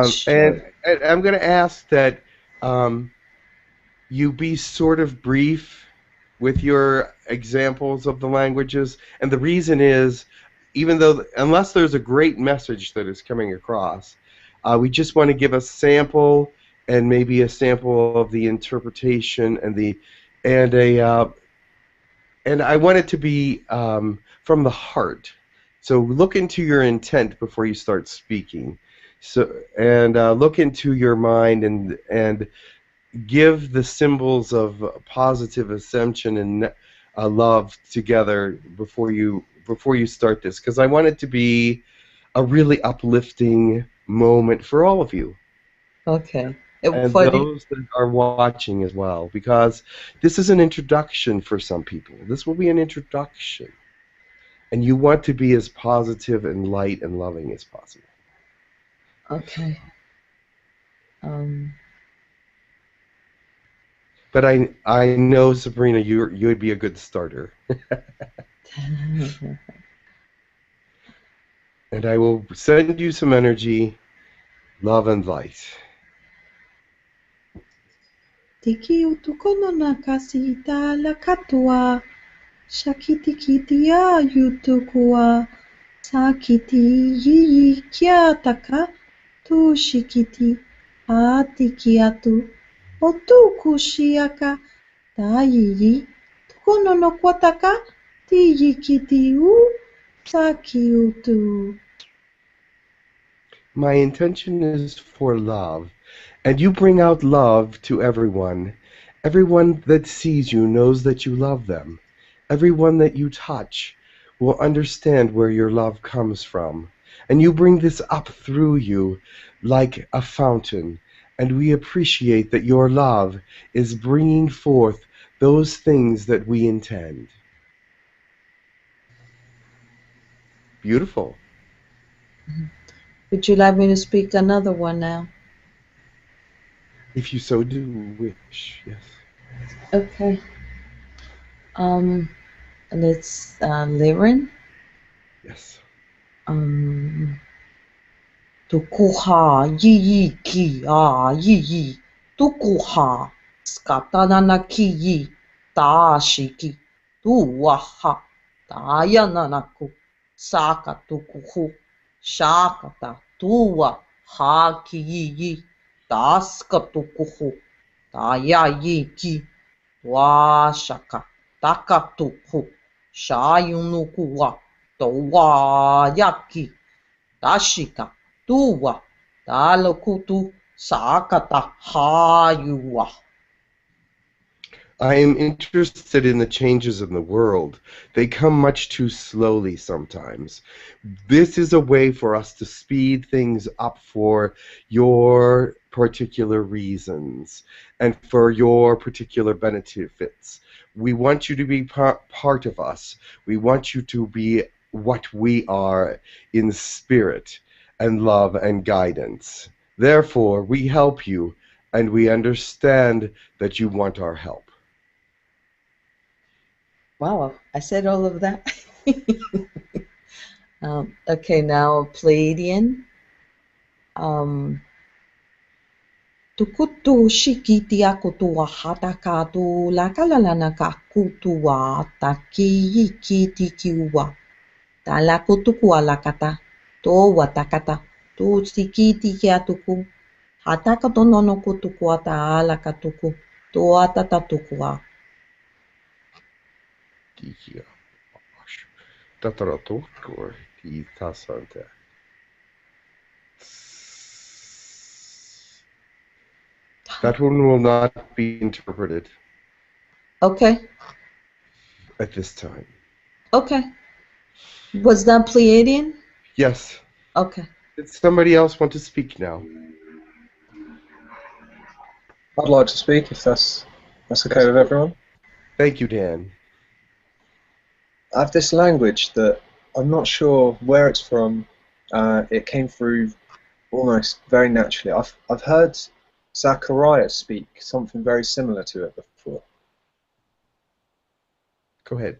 S4: Sure.
S2: And I'm going to ask that you be sort of brief with your examples of the languages. And the reason is, even though, unless there's a great message that is coming across, we just want to give a sample and maybe a sample of the interpretation and and I want it to be from the heart. So look into your intent before you start speaking. So and look into your mind and give the symbols of positive ascension and love together before you start this, because I want it to be a really uplifting moment for all of you
S4: Okay.
S2: and
S4: Funny.
S2: those that are watching as well, because this is an introduction for some people. This will be an introduction, and you want to be as positive and light and loving as possible.
S4: Okay. Um,
S2: But I know, Sabrina, you would be a good starter. And I will send you some energy, love, and light.
S7: Tiki utukono na kasita la katua. Shakiti kiti ya yutukua. Sakiti yiyi kia taka. Tu shikiti atiki atu. Otu shiaka. Tayiyi. Tukono no kwataka. Tiyi kiti u. Saki utu.
S2: My intention is for love, and you bring out love to everyone. Everyone that sees you knows that you love them. Everyone that you touch will understand where your love comes from. And you bring this up through you like a fountain. And we appreciate that your love is bringing forth those things that we intend. Beautiful.
S4: would you like me to speak another one now?
S2: If you so do wish, yes.
S4: Okay. And it's Liren.
S2: Yes.
S4: Tukuha yi ki yi. Tukuha skatanana ki yi. Ta shiki. Tuwaha. Tayananaku. Saka tukuhu. Shakata. Tuwa. Ha ki yi. Taska tukuhu. Taya yi ki. Washaka. Takatuku. Shayunukuwa. Towa yaki. Tashika. Tuwa. Talokutu. Sakata. Hayuwa.
S2: I am interested in the changes in the world. They come much too slowly sometimes. This is a way for us to speed things up for your particular reasons and for your particular benefits. We want you to be part of us. We want you to be what we are in spirit and love and guidance. Therefore, we help you and we understand that you want our help.
S4: Wow, I said all of that. Okay, now Palladian. Tukutu shikiti akutua hataka tu lakalalana kakutua taki kiti kiwa. Talakutukua lakata. To watakata. Tu sikiti kiatuku. Hataka to nono kutukua ta alakatuku. To atatatukua.
S2: だったらどこにいたさんて That one will not be interpreted
S4: Okay.
S2: at this time.
S4: Okay. Was that Pleiadian?
S2: Yes.
S4: Okay.
S2: Did somebody else want to speak now?
S5: I'd like to speak if that's okay with everyone.
S2: Thank you, Dan.
S5: I have this language that I'm not sure where it's from. It came through almost very naturally. I've heard Zachariah speak something very similar to it before.
S2: Go ahead.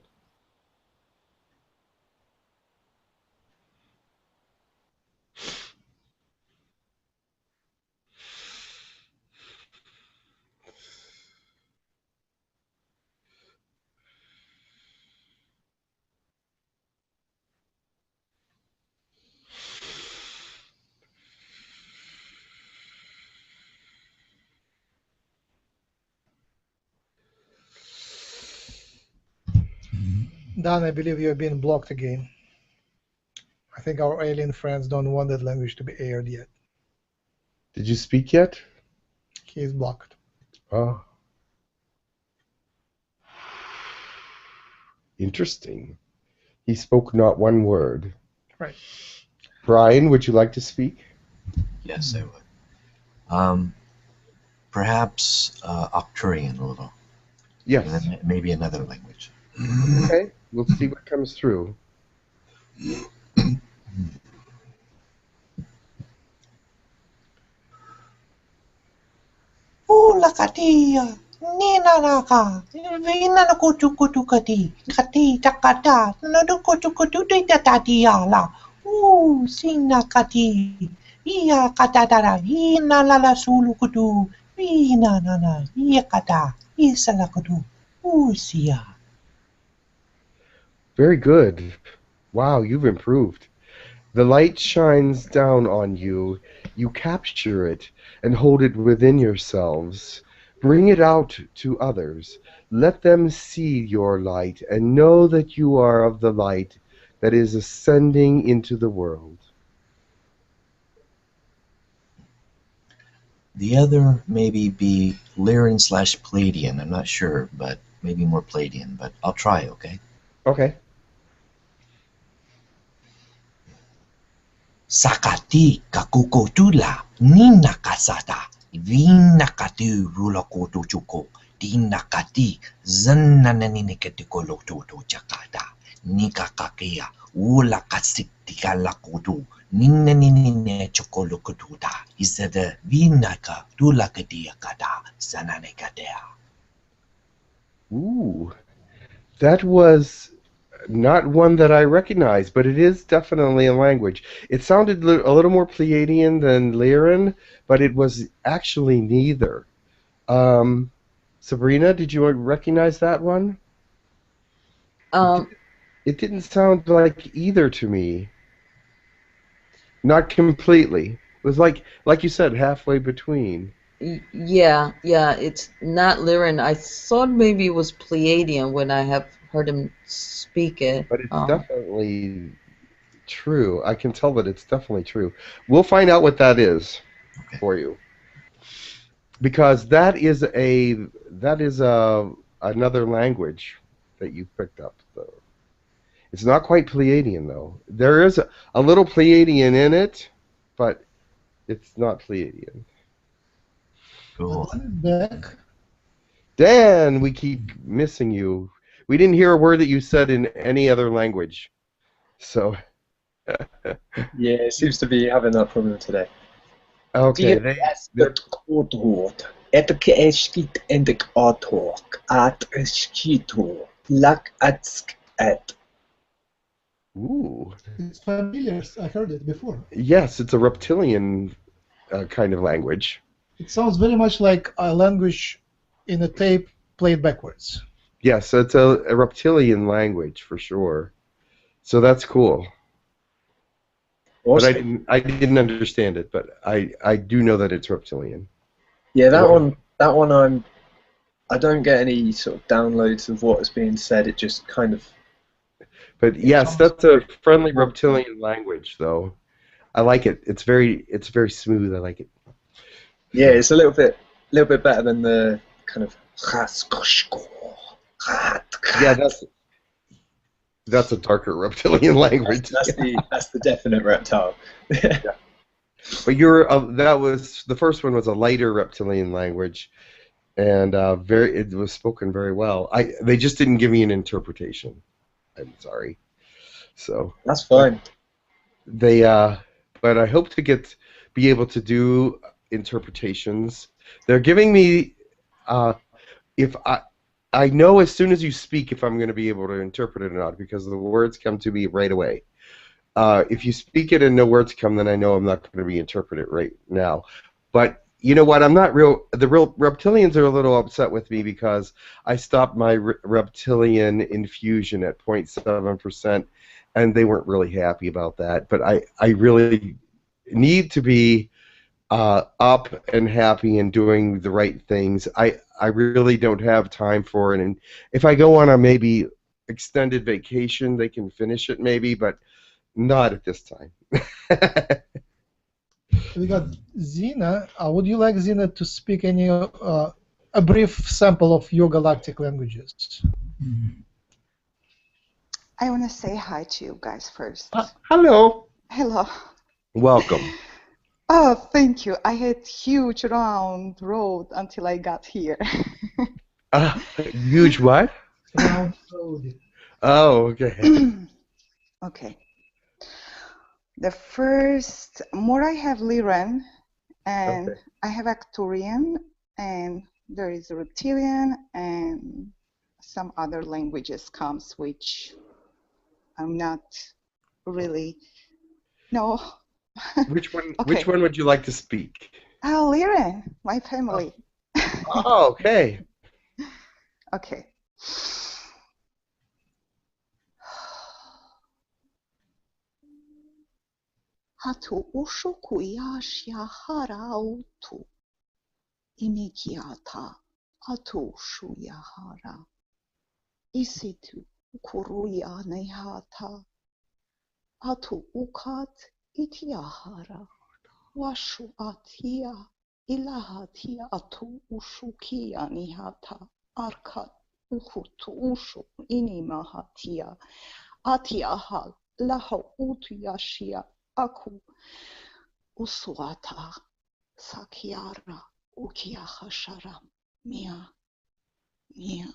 S1: Dan, I believe you have been blocked again. I think our alien friends don't want that language to be aired yet.
S2: Did you speak yet?
S1: He is blocked.
S2: Oh. Interesting. He spoke not one word.
S1: Right.
S2: Brian, would you like to speak?
S3: Yes, I would. Perhaps Arcturian a little.
S2: Yes.
S3: And then maybe another language.
S2: Okay. We'll see what comes through.
S8: Ula katia, nina naka, vina na kutu kutu kati takata, na do kutu kutu te tatati ala. Sina kati, ia katatara, ina lala sulu kutu, ina nana, ia kata, isa la kutu, sia.
S2: Very good. Wow, you've improved. The light shines down on you. You capture it and hold it within yourselves. Bring it out to others. Let them see your light and know that you are of the light that is ascending into the world.
S3: The other maybe be Lyran / Palladian. I'm not sure, but maybe more Palladian. But I'll try, okay?
S2: Okay.
S8: Sakati kakukotula, nina kasata, vina katu rula koto chuko, dina kati, zanananini ketikolo toto chakata, nika kakea, ula kasitika la koto, nina nini chokolo kotuta, isada vinaka tula katia kata, sanane katea.
S2: Ooh. That was not one that I recognize, but it is definitely a language. It sounded a little more Pleiadian than Lyran, but it was actually neither. Sabrina, did you recognize that one? It didn't sound like either to me. Not completely. It was like you said, halfway between.
S4: Yeah, it's not Lyran. I thought maybe it was Pleiadian when I have heard him speak it.
S2: But it's definitely true. I can tell that it's definitely true. We'll find out what that is for you. Because that is another language that you picked up, though. It's not quite Pleiadian, though. There is a little Pleiadian in it, but it's not Pleiadian.
S3: Cool.
S1: Back.
S2: Dan, we keep missing you. We didn't hear a word that you said in any other language. So.
S5: Yeah, it seems to be having that problem today.
S2: Okay. Ooh.
S1: It's familiar. I heard it before.
S2: Yes, it's a reptilian kind of language.
S1: It sounds very much like a language in a tape played backwards.
S2: Yes, it's a reptilian language for sure. So that's cool.
S5: Awesome.
S2: But I didn't understand it, but I do know that it's reptilian.
S5: Yeah, that one I don't get any sort of downloads of what is being said. It just kind of.
S2: But yes, that's a friendly reptilian language, though. I like it. It's very smooth. I like it.
S5: Yeah, it's a little bit little bit better than the kind of.
S2: Yeah, that's a darker reptilian language.
S5: That's the definite reptile.
S2: But that was the first one was a lighter reptilian language, and it was spoken very well. They just didn't give me an interpretation. I'm sorry. So
S5: that's fine.
S2: But I hope to be able to do interpretations. They're giving me if I know as soon as you speak if I'm going to be able to interpret it or not, because the words come to me right away. If you speak it and no words come, then I know I'm not going to be interpreted right now. But you know what? The real reptilians are a little upset with me because I stopped my reptilian infusion at 0.7%, and they weren't really happy about that. But I really need to be up and happy and doing the right things. I really don't have time for it. And if I go on a maybe extended vacation, they can finish it maybe, but not at this time.
S1: We got Zina. Would you like Zina to speak a brief sample of your galactic languages?
S9: I want to say hi to you guys first.
S2: Hello.
S9: Hello.
S2: Welcome.
S9: Oh, thank you. I had huge round road until I got here.
S2: Huge what?
S1: Round road.
S2: Oh, okay.
S9: Okay. The first, more I have Lyran, and
S2: Okay.
S9: I have Arcturian, and there is Reptilian, and some other languages comes, which I'm not really, no.
S2: Which one?
S9: Okay.
S2: Which one would you like to speak?
S9: Lyran, my family.
S2: Oh, okay.
S9: Okay. Hatu ushuku yashya harautu imikiata hatu shuyahara isitu kuruya nehata hatu ukat itiahara washu atia ilahatia atu ushukia nihata arkat uhutu ushu inimahatia atiahal laho utuyashia aku usuata sakiara ukiahashara mia mia.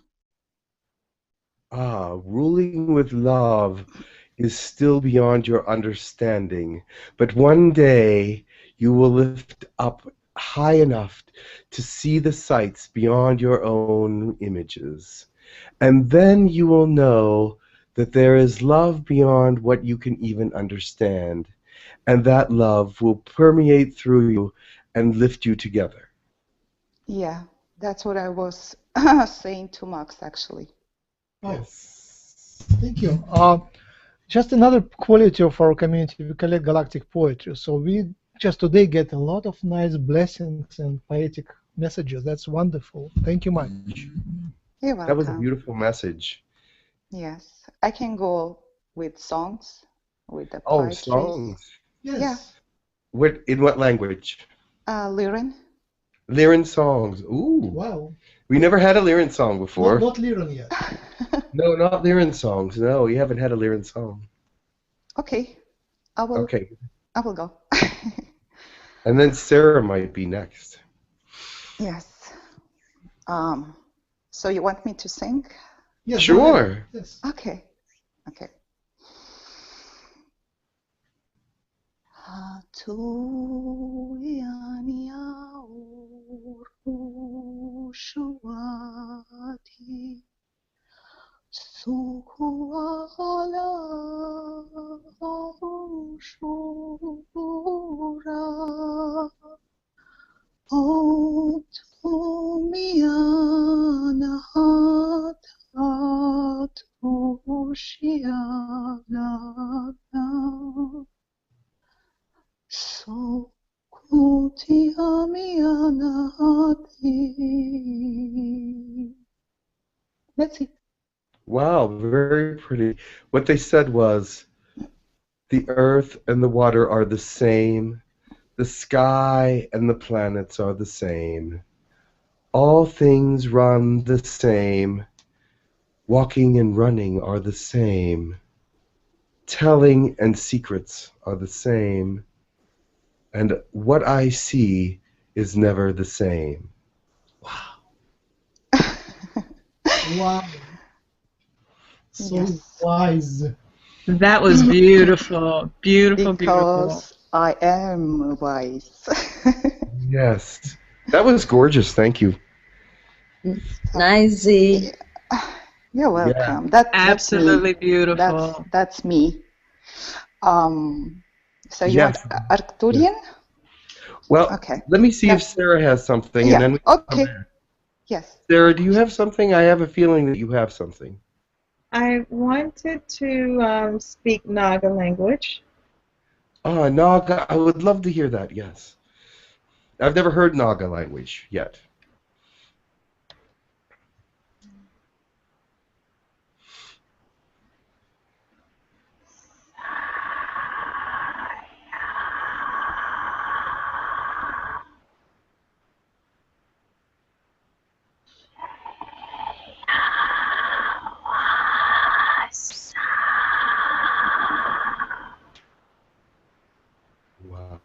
S2: Ruling with love is still beyond your understanding, but one day you will lift up high enough to see the sights beyond your own images, and then you will know that there is love beyond what you can even understand, and that love will permeate through you and lift you together.
S9: Yeah, that's what I was saying to Max actually.
S1: Yes. Thank you. Just another quality of our community, we collect galactic poetry. So we just today get a lot of nice blessings and poetic messages. That's wonderful. Thank you much.
S9: You're welcome.
S2: That was a beautiful message.
S9: Yes, I can go with songs, with the
S2: Oh,
S9: poetry.
S2: songs.
S1: Yes.
S9: Yeah.
S2: In what language?
S9: Lyran.
S2: Lyran songs. Ooh.
S1: Wow.
S2: We never had a Lyran song before.
S1: Not Lyran yet.
S2: No, not Lyran songs. No, we haven't had a Lyran song.
S9: Okay. I will go.
S2: And then Sarah might be next.
S9: Yes. So you want me to sing?
S1: Yes.
S2: Sure.
S1: Yes.
S9: Okay. Okay. Hatu yani shuati sukuala shura otumiana hatu shiana so kuti amiana hati. That's it.
S2: Wow, very pretty. What they said was, the earth and the water are the same. The sky and the planets are the same. All things run the same. Walking and running are the same. Telling and secrets are the same. And what I see is never the same.
S1: Wow. So
S9: Yes,
S1: wise.
S6: That was beautiful. Beautiful, beautiful.
S9: because I am wise.
S2: Yes. That was gorgeous. Thank you.
S4: Nice.
S9: You're
S2: Yeah.
S9: welcome. That's me.
S6: Absolutely beautiful.
S9: That's me. So you want
S2: Yes.
S9: Arcturian?
S2: Well,
S9: Okay.
S2: let me see if
S9: That's
S2: Sarah has something, and
S9: yeah.
S2: then we can come
S9: Okay.
S2: back.
S9: Yes.
S2: Sarah, do you have something? I have a feeling that you have something.
S6: I wanted to speak Naga language.
S2: Naga, I would love to hear that, yes. I've never heard Naga language yet. Wow.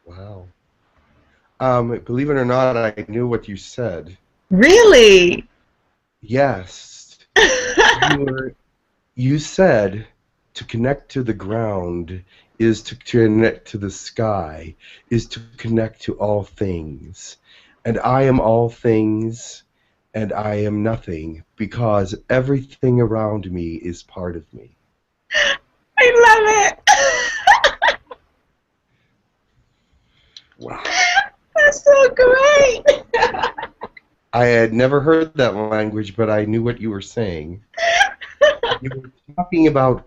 S2: Wow. Believe it or not, I knew what you said.
S6: Really?
S2: Yes. You said to connect to the ground is to connect to the sky, is to connect to all things. And I am all things, and I am nothing, because everything around me is part of me.
S6: I love it.
S2: Wow.
S6: That's so great.
S2: I had never heard that language, but I knew what you were saying. You were talking about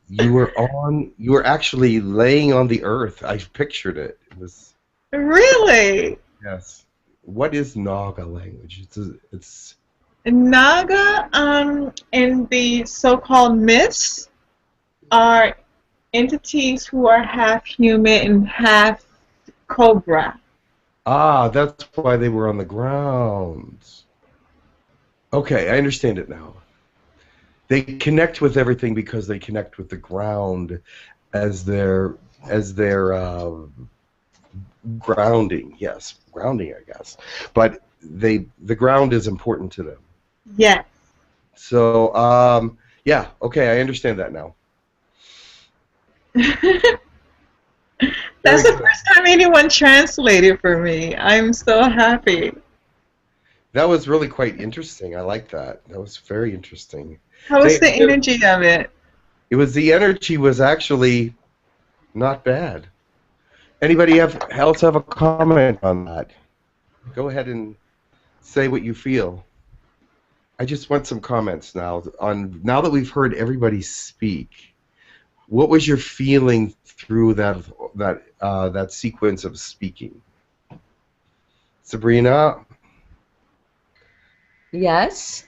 S2: you were actually laying on the earth. I pictured it. It was
S6: Really?
S2: yes. What is Naga language? It's
S6: Naga, in the so-called myths, are entities who are half human and half cobra.
S2: that's why they were on the ground. Okay, I understand it now. They connect with everything because they connect with the ground as their grounding. Yes, grounding, I guess. But the ground is important to them.
S6: Yes.
S2: So, yeah, okay, I understand that now.
S6: That's
S2: Very
S6: the
S2: good.
S6: first time anyone translated for me. I'm so happy.
S2: That was really quite interesting. I like that. That was very interesting.
S6: How was the energy of it?
S2: The energy was actually not bad. Anybody else have a comment on that? Go ahead and say what you feel. I just want some comments now that we've heard everybody speak. What was your feeling through that sequence of speaking? Sabrina,
S4: Yes.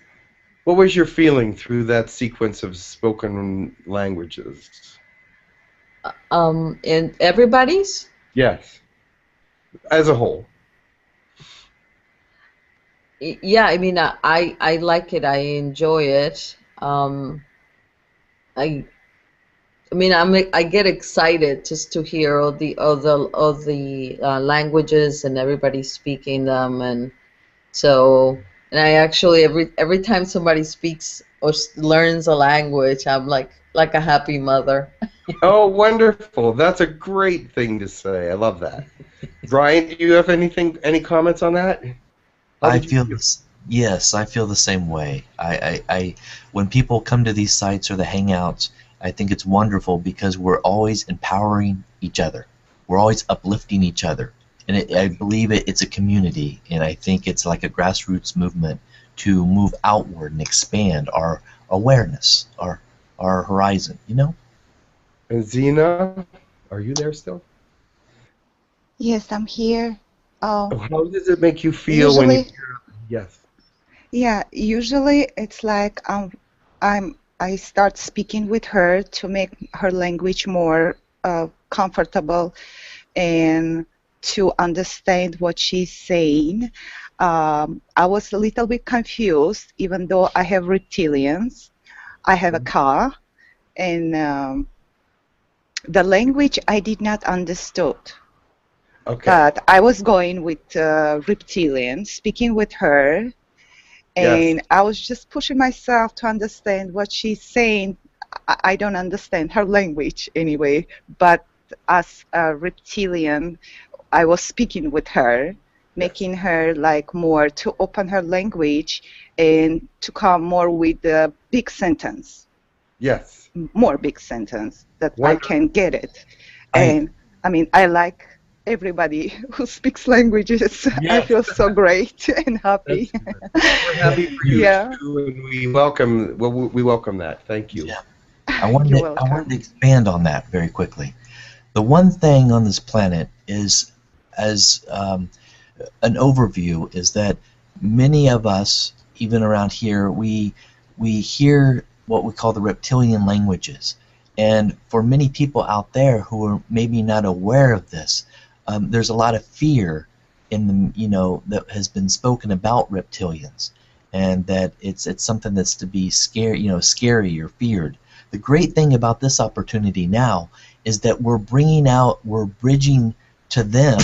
S2: what was your feeling through that sequence of spoken languages?
S4: And everybody's?
S2: Yes, as a whole.
S4: Yeah, I mean, I like it. I enjoy it. I I mean, I get excited just to hear all the languages and everybody speaking them, and so and I actually every time somebody speaks or learns a language, I'm like a happy mother.
S2: Oh, wonderful. That's a great thing to say. I love that. Brian, do you have any comments on that? How
S3: I
S2: did you
S3: feel
S2: feel?
S3: this. Yes, I feel the same way. When people come to these sites or the hangouts, I think it's wonderful because we're always empowering each other. We're always uplifting each other, and I believe it's a community, and I think it's like a grassroots movement to move outward and expand our awareness, our horizon. You know.
S2: And Zena, are you there still?
S9: Yes, I'm here. Uh,
S2: How does it make you feel when you
S9: usually,
S2: hear? Yes.
S9: yeah, usually it's like I start speaking with her to make her language more comfortable and to understand what she's saying. I was a little bit confused, even though I have reptilians. I have a car, and the language I did not understood.
S2: Okay.
S9: But I was going with reptilian, speaking with her,
S2: Yes.
S9: and I was just pushing myself to understand what she's saying. I don't understand her language anyway, but as a reptilian, I was speaking with her,
S2: Yes.
S9: making her like more to open her language and to come more with a big sentence,
S2: Yes.
S9: more big sentence that I
S2: Wonderful.
S9: can get it.
S3: I
S9: And I mean, I like everybody who speaks languages. I
S2: Yes.
S9: feel so great and happy.
S2: That's good. We're happy for you
S9: Yeah,
S2: too, and we welcome that. Thank you.
S3: yeah.
S9: you're
S3: I wanted to
S9: welcome.
S3: expand on that very quickly. The one thing on this planet is, as an overview, is that many of us, even around here, we hear what we call the reptilian languages, and for many people out there who are maybe not aware of this, there's a lot of fear in the that has been spoken about reptilians, and that it's something that's to be scary or feared. The great thing about this opportunity now is that we're bridging to them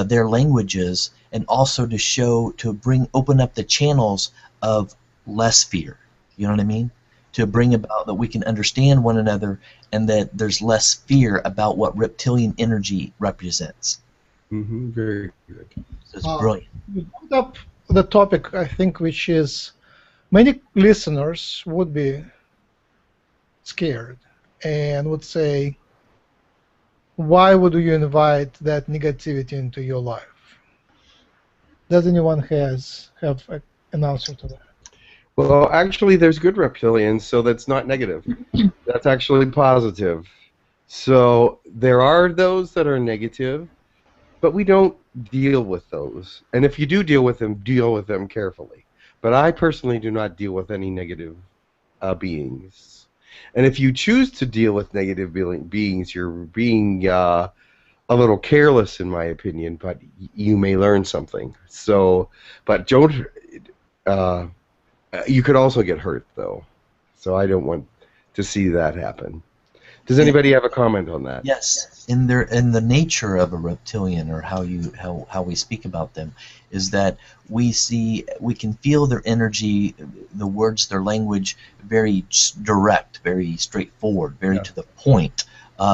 S3: their languages, and also to open up the channels of less fear. You know what I mean? To bring about that we can understand one another, and that there's less fear about what reptilian energy represents.
S2: Very good.
S3: So it's
S1: Uh,
S3: brilliant.
S1: you brought up the topic, I think, which is many listeners would be scared and would say, why would you invite that negativity into your life? Does anyone have an answer to that?
S2: Well, actually, there's good reptilians, so that's not negative. That's actually positive. So there are those that are negative, but we don't deal with those. And if you do deal with them carefully. But I personally do not deal with any negative beings. And if you choose to deal with negative beings, you're being a little careless, in my opinion. But you may learn something. So, but don't. Uh, you could also get hurt, though. So I don't want to see that happen. Does anybody have a comment on that?
S3: Yes, in the nature of a reptilian, or how we speak about them, is that we can feel their energy, the words, their language, very direct, very straightforward, very
S2: Yeah.
S3: to the point.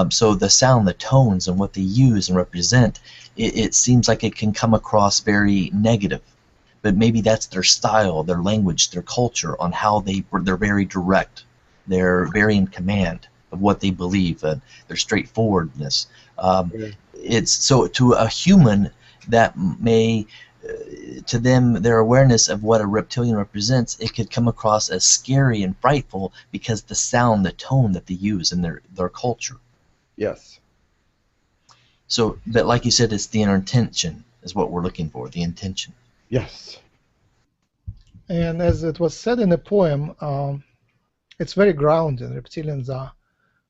S3: So the sound, the tones, and what they use and represent, it seems like it can come across very negative. But maybe that's their style, their language, their culture, on how they're very direct. They're very in command of what they believe, and their straightforwardness.
S2: Yeah.
S3: It's so to a human that may, to them, their awareness of what a reptilian represents, it could come across as scary and frightful because the sound, the tone that they use in their culture.
S2: Yes.
S3: So, but like you said, it's the intention is what we're looking for. The intention.
S2: Yes.
S1: And as it was said in the poem, it's very grounded. Reptilians are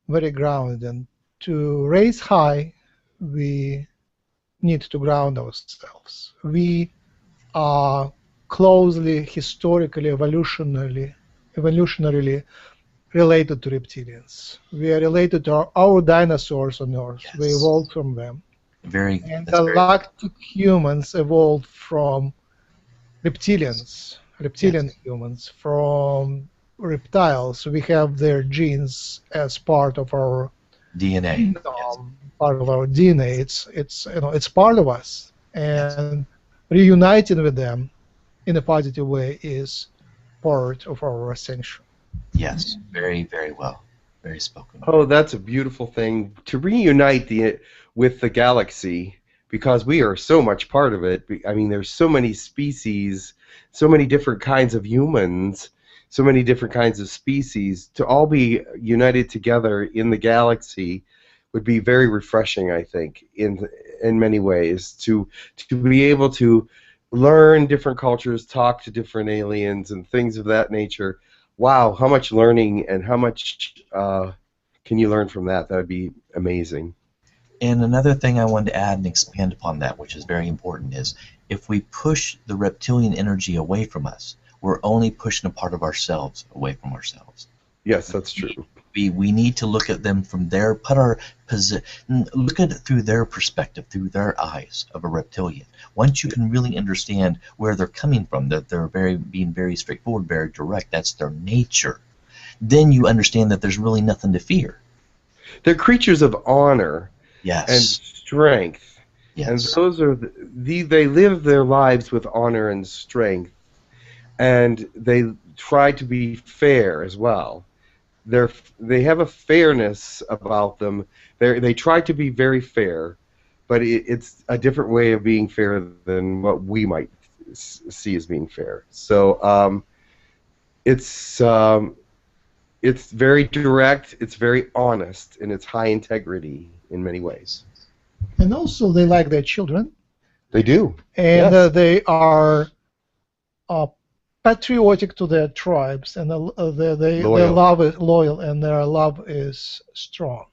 S1: very grounded. And to raise high, we need to ground ourselves. We are closely, historically, evolutionarily related to reptilians. We are related to our dinosaurs on Earth.
S3: Yes.
S1: We evolved from them.
S3: Very.
S1: And
S3: That's very.
S1: galactic humans evolved from reptilians, reptilian humans, from reptiles. We have their genes as part of our
S3: DNA. Yes.
S1: part of our DNA. It's part of us, and reuniting with them in a positive way is part of our ascension.
S3: Yes. Very, very well. Very spoken.
S2: Oh, that's a beautiful thing to reunite with the galaxy, because we are so much part of it. I mean, there's so many species, so many different kinds of humans, so many different kinds of species. To all be united together in the galaxy would be very refreshing, I think. in many ways, to be able to learn different cultures, talk to different aliens, and things of that nature. Wow, how much learning and how much can you learn from that? That would be amazing.
S3: And another thing I wanted to add and expand upon that, which is very important, is if we push the reptilian energy away from us, we're only pushing a part of ourselves away from ourselves.
S2: Yes, that's true.
S3: We need to look at them from their look at it through their perspective, through their eyes of a reptilian. Once you can really understand where they're coming from, that they're being very straightforward, very direct, that's their nature, then you understand that there's really nothing to fear.
S2: They're creatures of honor.
S3: Yes.
S2: And strength.
S3: Yes.
S2: And those are they live their lives with honor and strength, and they try to be fair as well. They have a fairness about them. They try to be very fair, but it's a different way of being fair than what we might see as being fair. So it's very direct, it's very honest, and it's high integrity in many ways.
S1: And also, they like their children.
S2: They do.
S1: And
S2: yes.
S1: They are patriotic to their tribes, and their love is loyal, and their love is strong.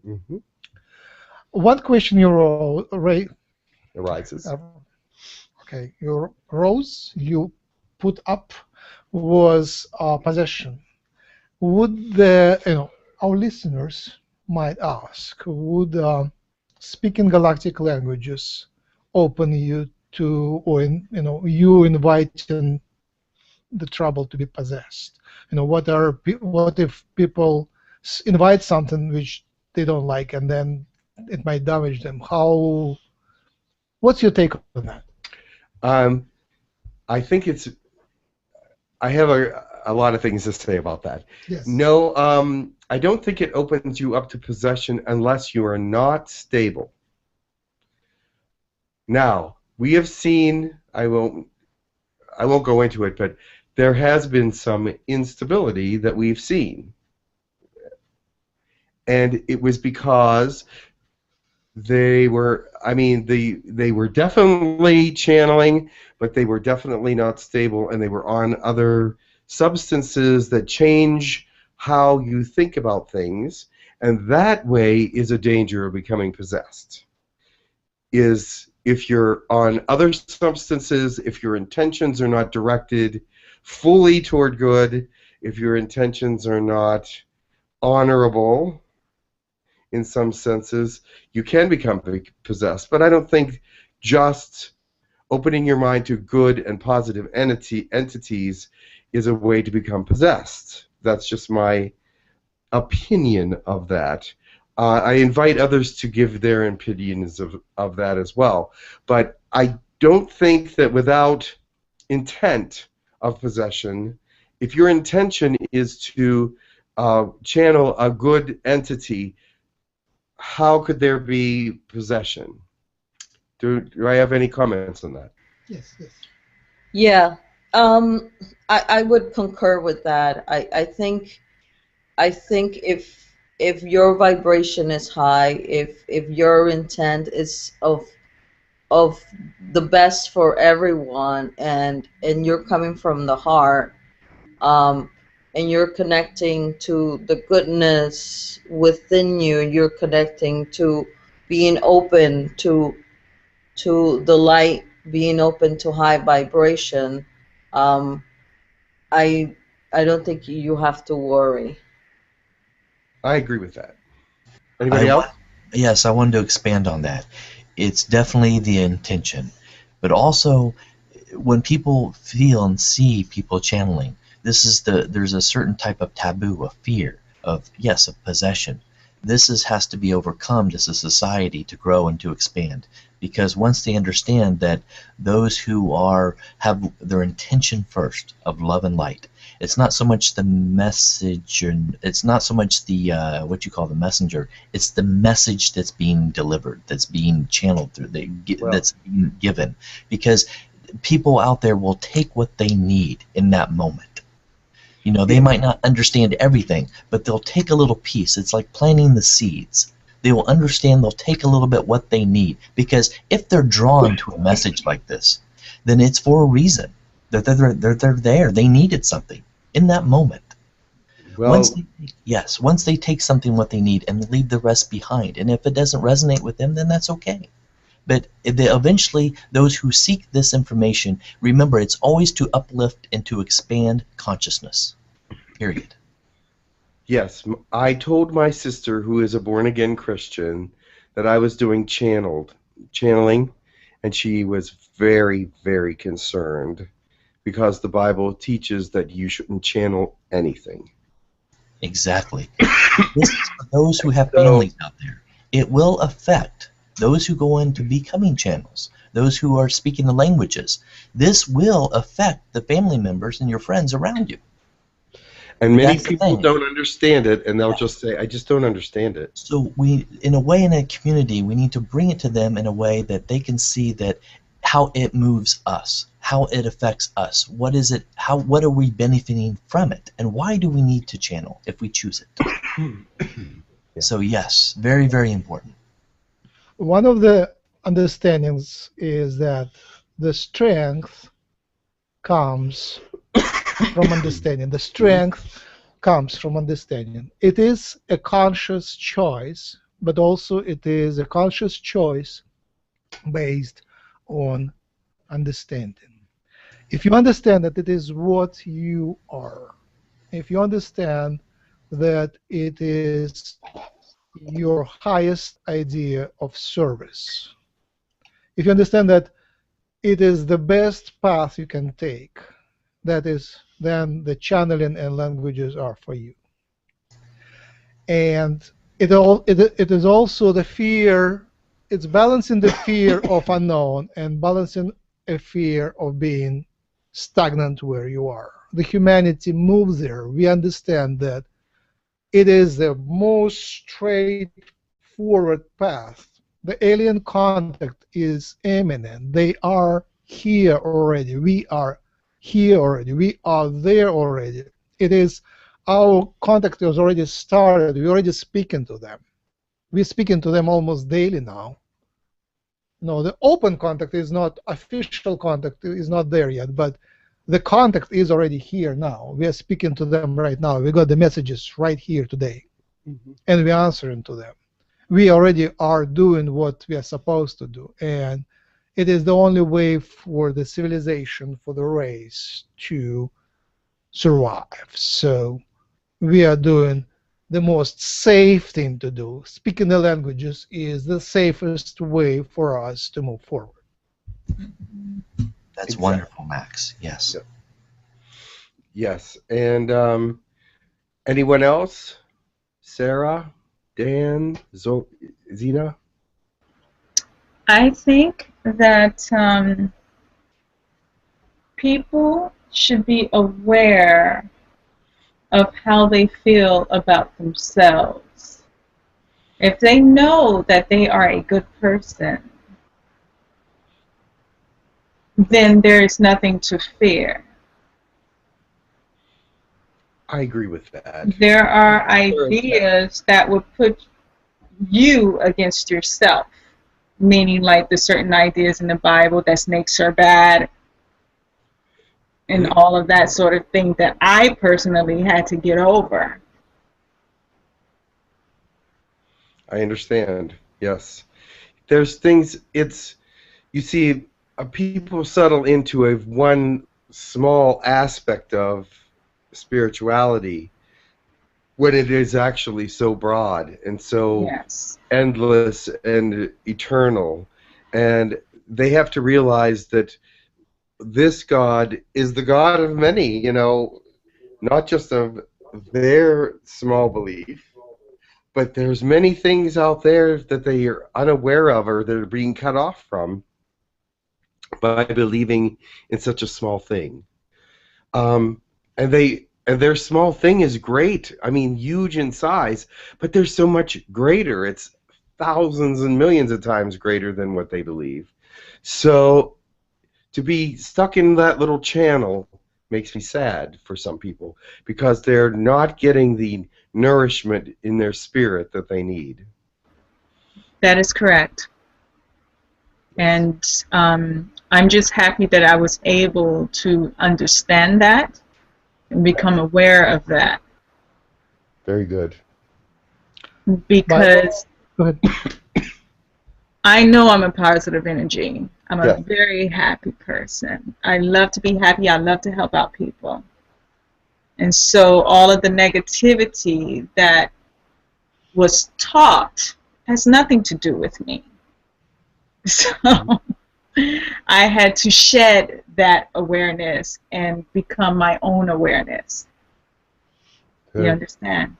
S2: Mm-hmm.
S1: One question
S2: arises.
S1: Okay, you put up was possession. Would our listeners might ask, would speaking galactic languages open you to, or you inviting the trouble to be possessed? What if people invite something which they don't like, and then it might damage them? What's your take on that?
S2: I think I have a lot of things to say about that.
S1: Yes.
S2: No, I don't think it opens you up to possession unless you are not stable. Now, we have seen, I won't go into it, but there has been some instability that we've seen. And it was because they were definitely channeling, but they were definitely not stable, and they were on other substances that change how you think about things, and that way is a danger of becoming possessed. Is if you're on other substances, if your intentions are not directed fully toward good, if your intentions are not honorable in some senses, you can become possessed. But I don't think just opening your mind to good and positive entities is a way to become possessed. That's just my opinion of that. I invite others to give their opinions of that as well. But I don't think that without intent of possession, if your intention is to channel a good entity, how could there be possession? Do I have any comments on that?
S1: Yes, yes.
S4: Yeah, I would concur with that. I think if your vibration is high, if your intent is of the best for everyone, and you're coming from the heart, and you're connecting to the goodness within you, you're connecting to being open to the light, being open to high vibration, I don't think you have to worry.
S2: I agree with that. Anybody else?
S3: Yes, I wanted to expand on that. It's definitely the intention, but also when people feel and see people channeling, there's a certain type of taboo, of fear, of possession. This has to be overcome as a society to grow and to expand, because once they understand that those who have their intention first of love and light, it's not so much the message, and it's not so much the what you call the messenger. It's the message that's being delivered, that's being channeled through, that's being given, because people out there will take what they need in that moment. They might not understand everything, but they'll take a little piece. It's like planting the seeds. They will understand, they'll take a little bit what they need. Because if they're drawn to a message like this, then it's for a reason. They're there. They needed something in that moment.
S2: Well,
S3: Once they take something what they need and leave the rest behind, and if it doesn't resonate with them, then that's okay. But eventually, those who seek this information, remember, it's always to uplift and to expand consciousness. Period.
S2: yes, I told my sister, who is a born-again Christian, that I was doing channeling, and she was very, very concerned because the Bible teaches that you shouldn't channel anything.
S3: Exactly. This is for those who have
S2: So-
S3: families out there. It will affect those who go into becoming channels, those who are speaking the languages. This will affect the family members and your friends around you.
S2: And many
S3: That's the
S2: people
S3: thing.
S2: don't understand it, and they'll just say, I just don't understand it.
S3: So we, in a way, in a community, we need to bring it to them in a way that they can see that how it moves us, how it affects us. What is it? What are we benefiting from it? And why do we need to channel if we choose it? So yes, very, very important.
S1: One of the understandings is that the strength comes from understanding. The strength comes from understanding. It is a conscious choice, but also it is a conscious choice based on understanding. If you understand that it is what you are, if you understand that it is your highest idea of service, if you understand that it is the best path you can take, that is, then the channeling and languages are for you. And it is also the fear, it's balancing the fear of unknown and balancing a fear of being stagnant where you are. The humanity moves there. We understand that it is the most straightforward path. The alien contact is imminent. They are here already. We are here already. We are there already. It is our contact has already started. We're already speaking to them. We're speaking to them almost daily now. No, the open contact is not, official contact is not there yet, but the contact is already here now. We are speaking to them right now. We got the messages right here today, and we're answering to them. We already are doing what we are supposed to do, and it is the only way for the civilization, for the race to survive. So we are doing the most safe thing to do. Speaking the languages is the safest way for us to move forward.
S3: That's
S2: Exactly.
S3: wonderful, Max. Yes.
S2: Yep. Yes. And anyone else? Sarah, Dan, Zena?
S6: I think that people should be aware of how they feel about themselves. If they know that they are a good person, then there is nothing to fear.
S2: I agree with that.
S6: There are ideas that would put you against yourself, meaning like the certain ideas in the Bible that snakes are bad and all of that sort of thing that I personally had to get over.
S2: I understand. Yes. There's things, you see, people settle into one small aspect of spirituality when it is actually so broad and so
S6: Yes.
S2: endless and eternal. And they have to realize that this God is the God of many, not just of their small belief, but there's many things out there that they are unaware of or they're being cut off from by believing in such a small thing. And their small thing is great. I mean, huge in size, but they're so much greater. It's thousands and millions of times greater than what they believe. So to be stuck in that little channel makes me sad for some people because they're not getting the nourishment in their spirit that they need.
S6: That is correct. And I'm just happy that I was able to understand that and become aware of that.
S2: Very good.
S6: Because
S1: Go ahead.
S6: I know I'm a positive energy. I'm a
S2: Yes.
S6: very happy person. I love to be happy. I love to help out people. And so all of the negativity that was taught has nothing to do with me. So I had to shed that awareness and become my own awareness.
S2: Good.
S6: You understand?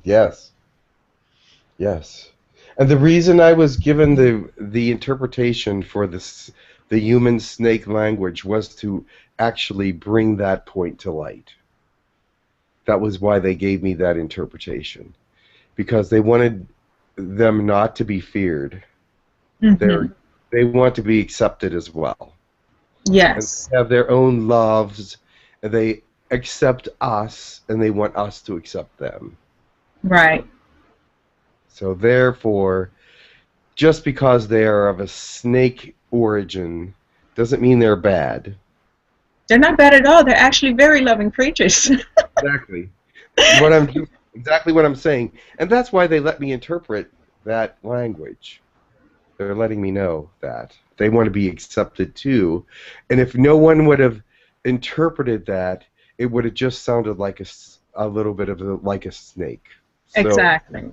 S2: Yes. Yes. And the reason I was given the interpretation for this, the human snake language, was to actually bring that point to light. That was why they gave me that interpretation, because they wanted them not to be feared. They want to be accepted as well.
S6: Yes.
S2: And have their own loves, and they accept us, and they want us to accept them.
S6: Right.
S2: So therefore, just because they are of a snake origin doesn't mean they're bad.
S6: They're not bad at all. They're actually very loving creatures.
S2: Exactly. Exactly what I'm saying. And that's why they let me interpret that language. They're letting me know that they want to be accepted too. And if no one would have interpreted that, it would have just sounded like a little bit of like a snake. So,
S6: Exactly.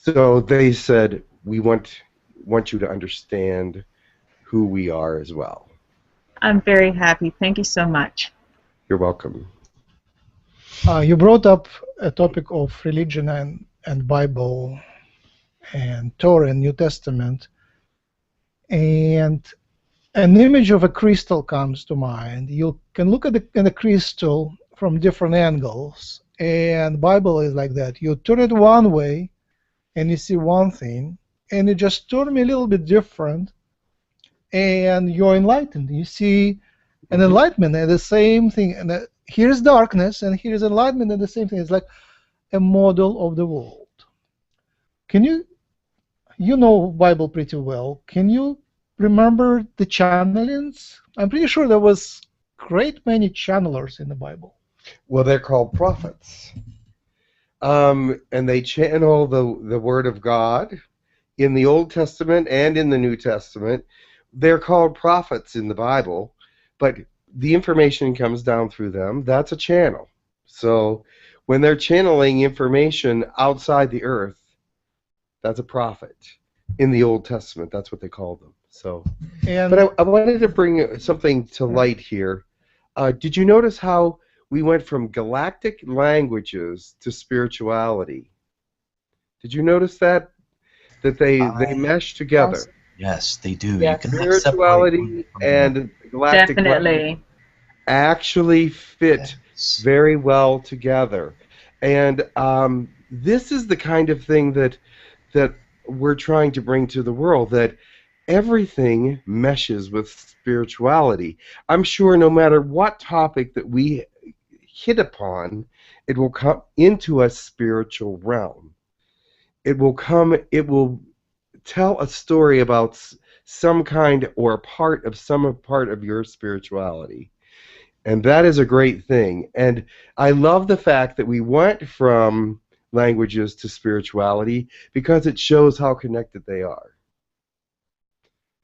S2: So they said, we want you to understand who we are as well.
S6: I'm very happy. Thank you so much.
S2: You're welcome.
S1: You brought up a topic of religion and Bible and Torah and New Testament, and an image of a crystal comes to mind. You can look at the crystal from different angles, and Bible is like that. You turn it one way, and you see one thing, and you just turn me a little bit different, and you're enlightened. You see an enlightenment and the same thing. And here's darkness, and here's enlightenment and the same thing. It's like a model of the world. Can you know Bible pretty well. Can you remember the channelings? I'm pretty sure there was great many channelers in the Bible.
S2: Well, they're called prophets. And they channel the Word of God in the Old Testament and in the New Testament. They're called prophets in the Bible, but the information comes down through them. That's a channel. So when they're channeling information outside the earth, that's a prophet. In the Old Testament, that's what they called them. So, but I wanted to bring something to light here. Did you notice how we went from galactic languages to spirituality? Did you notice that they mesh together?
S3: Yes, they do.
S6: Yes.
S3: You cannot separate
S2: Spirituality
S3: one from the other.
S2: and galactic
S6: Definitely.
S2: language actually fit
S3: Yes.
S2: very well together. And this is the kind of thing that we're trying to bring to the world, that everything meshes with spirituality. I'm sure no matter what topic that we hit upon, it will come into a spiritual realm. It will tell a story about some kind or part of your spirituality. And that is a great thing. And I love the fact that we went from languages to spirituality, because it shows how connected they are.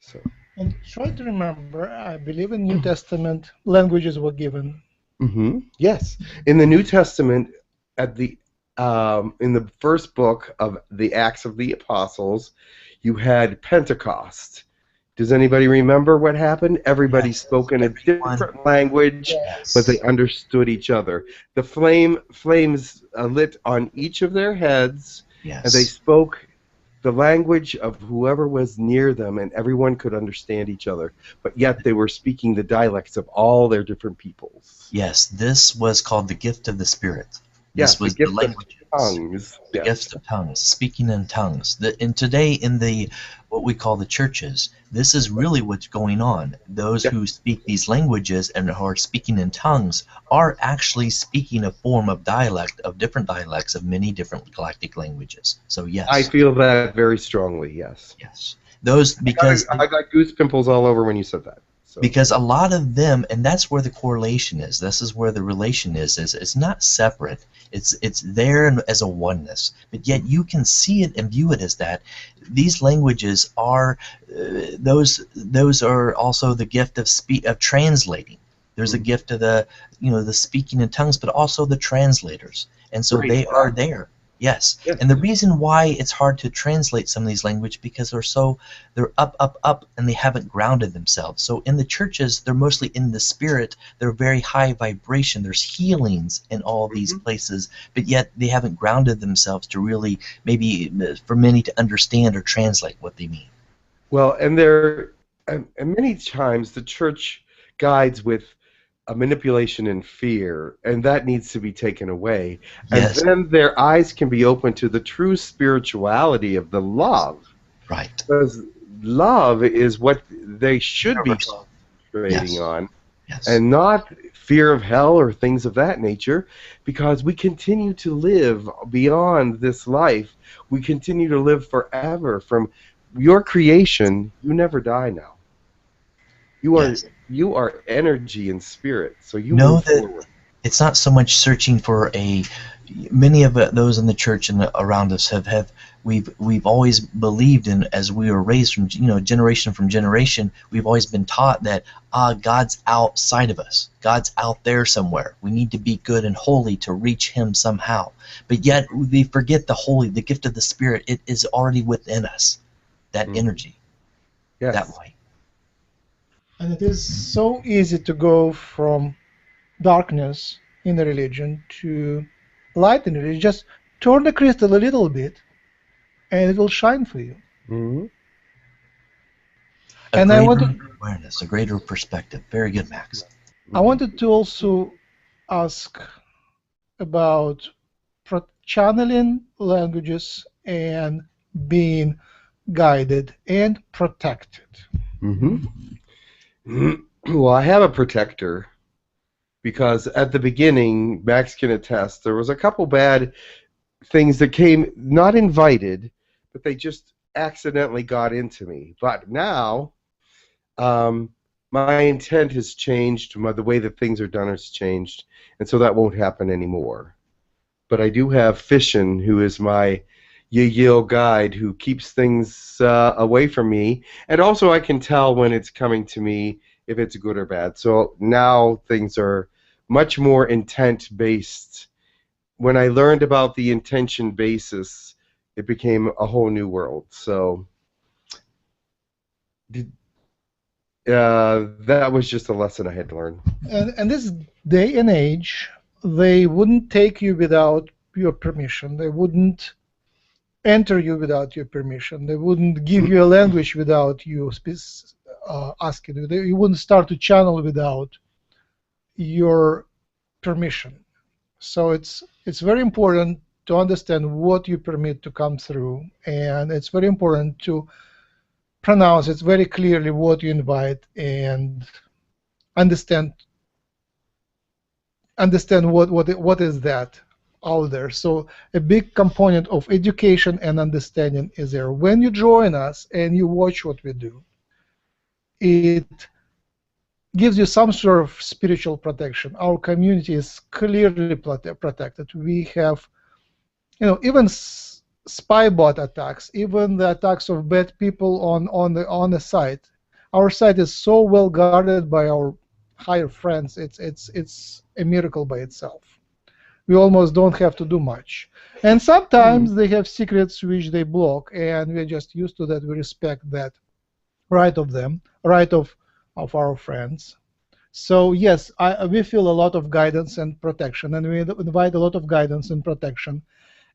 S2: So.
S1: And try to remember, I believe in New Testament languages were given.
S2: Yes, in the New Testament, at the in the first book of the Acts of the Apostles, you had Pentecost. Does anybody remember what happened? Everybody spoke in a different language, but they understood each other. The flames lit on each of their heads, and they spoke the language of whoever was near them, and everyone could understand each other. But yet they were speaking the dialects of all their different peoples.
S3: Yes, this was called the gift of the Spirit. This
S2: Yes, the
S3: was the
S2: gift of
S3: languages,
S2: tongues.
S3: the
S2: Yes.
S3: gifts of tongues, speaking in tongues. And today in the what we call the churches, this is really what's going on. Those
S2: Yeah.
S3: who speak these languages and who are speaking in tongues are actually speaking a form of dialect, of different dialects of many different galactic languages. So yes,
S2: I feel that very strongly, yes.
S3: yes, those
S2: I got goose pimples all over when you said that. So.
S3: because a lot of them, and that's where the correlation is. This is where the relation is it's not separate. It's there as a oneness, but yet you can see it and view it as that. These languages are those are also the gift of translating. There's a gift of the speaking in tongues, but also the translators, and so
S2: Right.
S3: they are there. Yes.
S2: Yes.
S3: And the reason why it's hard to translate some of these languages because they're up, and they haven't grounded themselves. So in the churches, they're mostly in the spirit. They're very high vibration. There's healings in all these places, but yet they haven't grounded themselves to really, maybe for many to understand or translate what they mean.
S2: Well, and many times the church guides with a manipulation and fear, and that needs to be taken away.
S3: Yes.
S2: And then their eyes can be open to the true spirituality of the love.
S3: Right.
S2: Because love is what they should be
S3: Universal.
S2: concentrating
S3: Yes.
S2: on,
S3: Yes.
S2: and not fear of hell or things of that nature, because we continue to live beyond this life. We continue to live forever. From your creation, you never die now.
S3: Yes.
S2: You are energy and spirit, so you
S3: Know
S2: move
S3: that
S2: forward.
S3: it's not so much searching for many of those in the church and around us we've always believed in, as we were raised from generation from generation, we've always been taught that God's outside of us. God's out there somewhere. We need to be good and holy to reach him somehow. But yet we forget the gift of the Spirit. It is already within us, that energy,
S2: Yes.
S3: that way.
S1: And it is so easy to go from darkness in the religion to light in the religion. Just turn the crystal a little bit, and it will shine for you.
S2: Mhm.
S1: And I want
S3: greater
S1: to,
S3: awareness, a greater perspective. Very good, Max.
S1: I wanted to also ask about channeling languages and being guided and protected.
S2: Mhm. Well, I have a protector because at the beginning, Max can attest, there was a couple bad things that came not invited, but they just accidentally got into me. But now, my intent has changed. The way that things are done has changed, and so that won't happen anymore. But I do have Fishin, who is my Yale guide, who keeps things away from me, and also I can tell when it's coming to me if it's good or bad. So now things are much more intent-based. When I learned about the intention basis, it became a whole new world. So that was just a lesson I had to learn.
S1: And this day and age, they wouldn't take you without your permission. They wouldn't enter you without your permission. They wouldn't give you a language without you asking you. You wouldn't start to channel without your permission. So it's very important to understand what you permit to come through, and it's very important to pronounce it very clearly what you invite and understand what is that out there. So a big component of education and understanding is there. When you join us and you watch what we do, it gives you some sort of spiritual protection. Our community is clearly protected. We have, even spy bot attacks, even the attacks of bad people on the site. Our site is so well guarded by our higher friends. It's a miracle by itself. We almost don't have to do much. And sometimes they have secrets which they block, and we're just used to that. We respect that right of them, right of our friends. So yes, we feel a lot of guidance and protection, and we invite a lot of guidance and protection,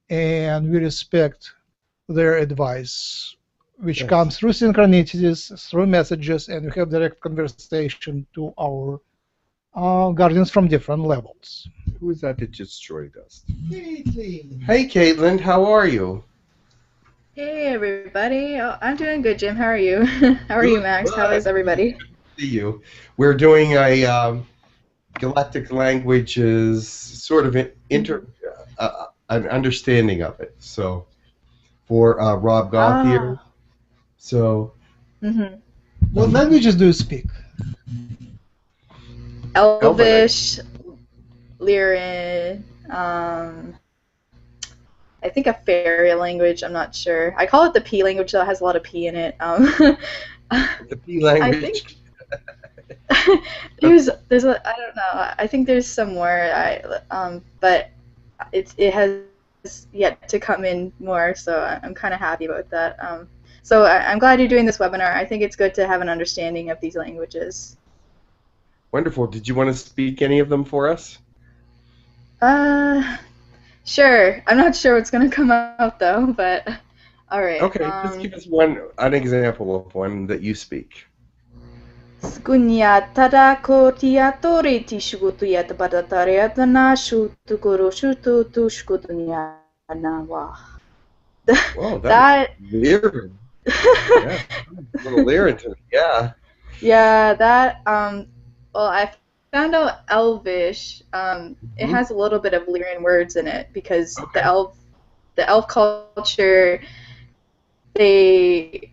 S1: and we respect their advice, which comes through synchronicities, through messages, and we have direct conversation to our guardians from different levels.
S2: Who is that just joined us?
S1: Caitlin.
S2: Hey, Caitlin, how are you?
S10: Hey everybody. Oh, I'm doing good, Jim. How are you? How are you, Max? How is everybody?
S2: Good to see you. We're doing a Galactic languages sort of an understanding of it. So for Rob Goth here.
S10: Ah.
S2: So
S10: Mm-hmm.
S1: What languages do you speak?
S10: Elvish, Lyran, I think a fairy language. I'm not sure. I call it the P language, though. It has a lot of P in it.
S2: the P language.
S10: I think there's a I don't know. I think there's some more. But it has yet to come in more, so I'm kind of happy about that. So I'm glad you're doing this webinar. I think it's good to have an understanding of these languages.
S2: Wonderful. Did you want to speak any of them for us?
S10: Sure. I'm not sure what's going to come out, though, but all right.
S2: Okay, just give us an example of one that you speak.
S10: Skunya tada ko tiatori tishugutu yat badatariatana shutukuru shutu tushkutunya nawa.
S2: Whoa,
S10: that
S2: weird. Yeah, a little lyric to it. Yeah.
S10: Yeah, that well, I found out Elvish. It has a little bit of Lyrian words in it because the elf culture, they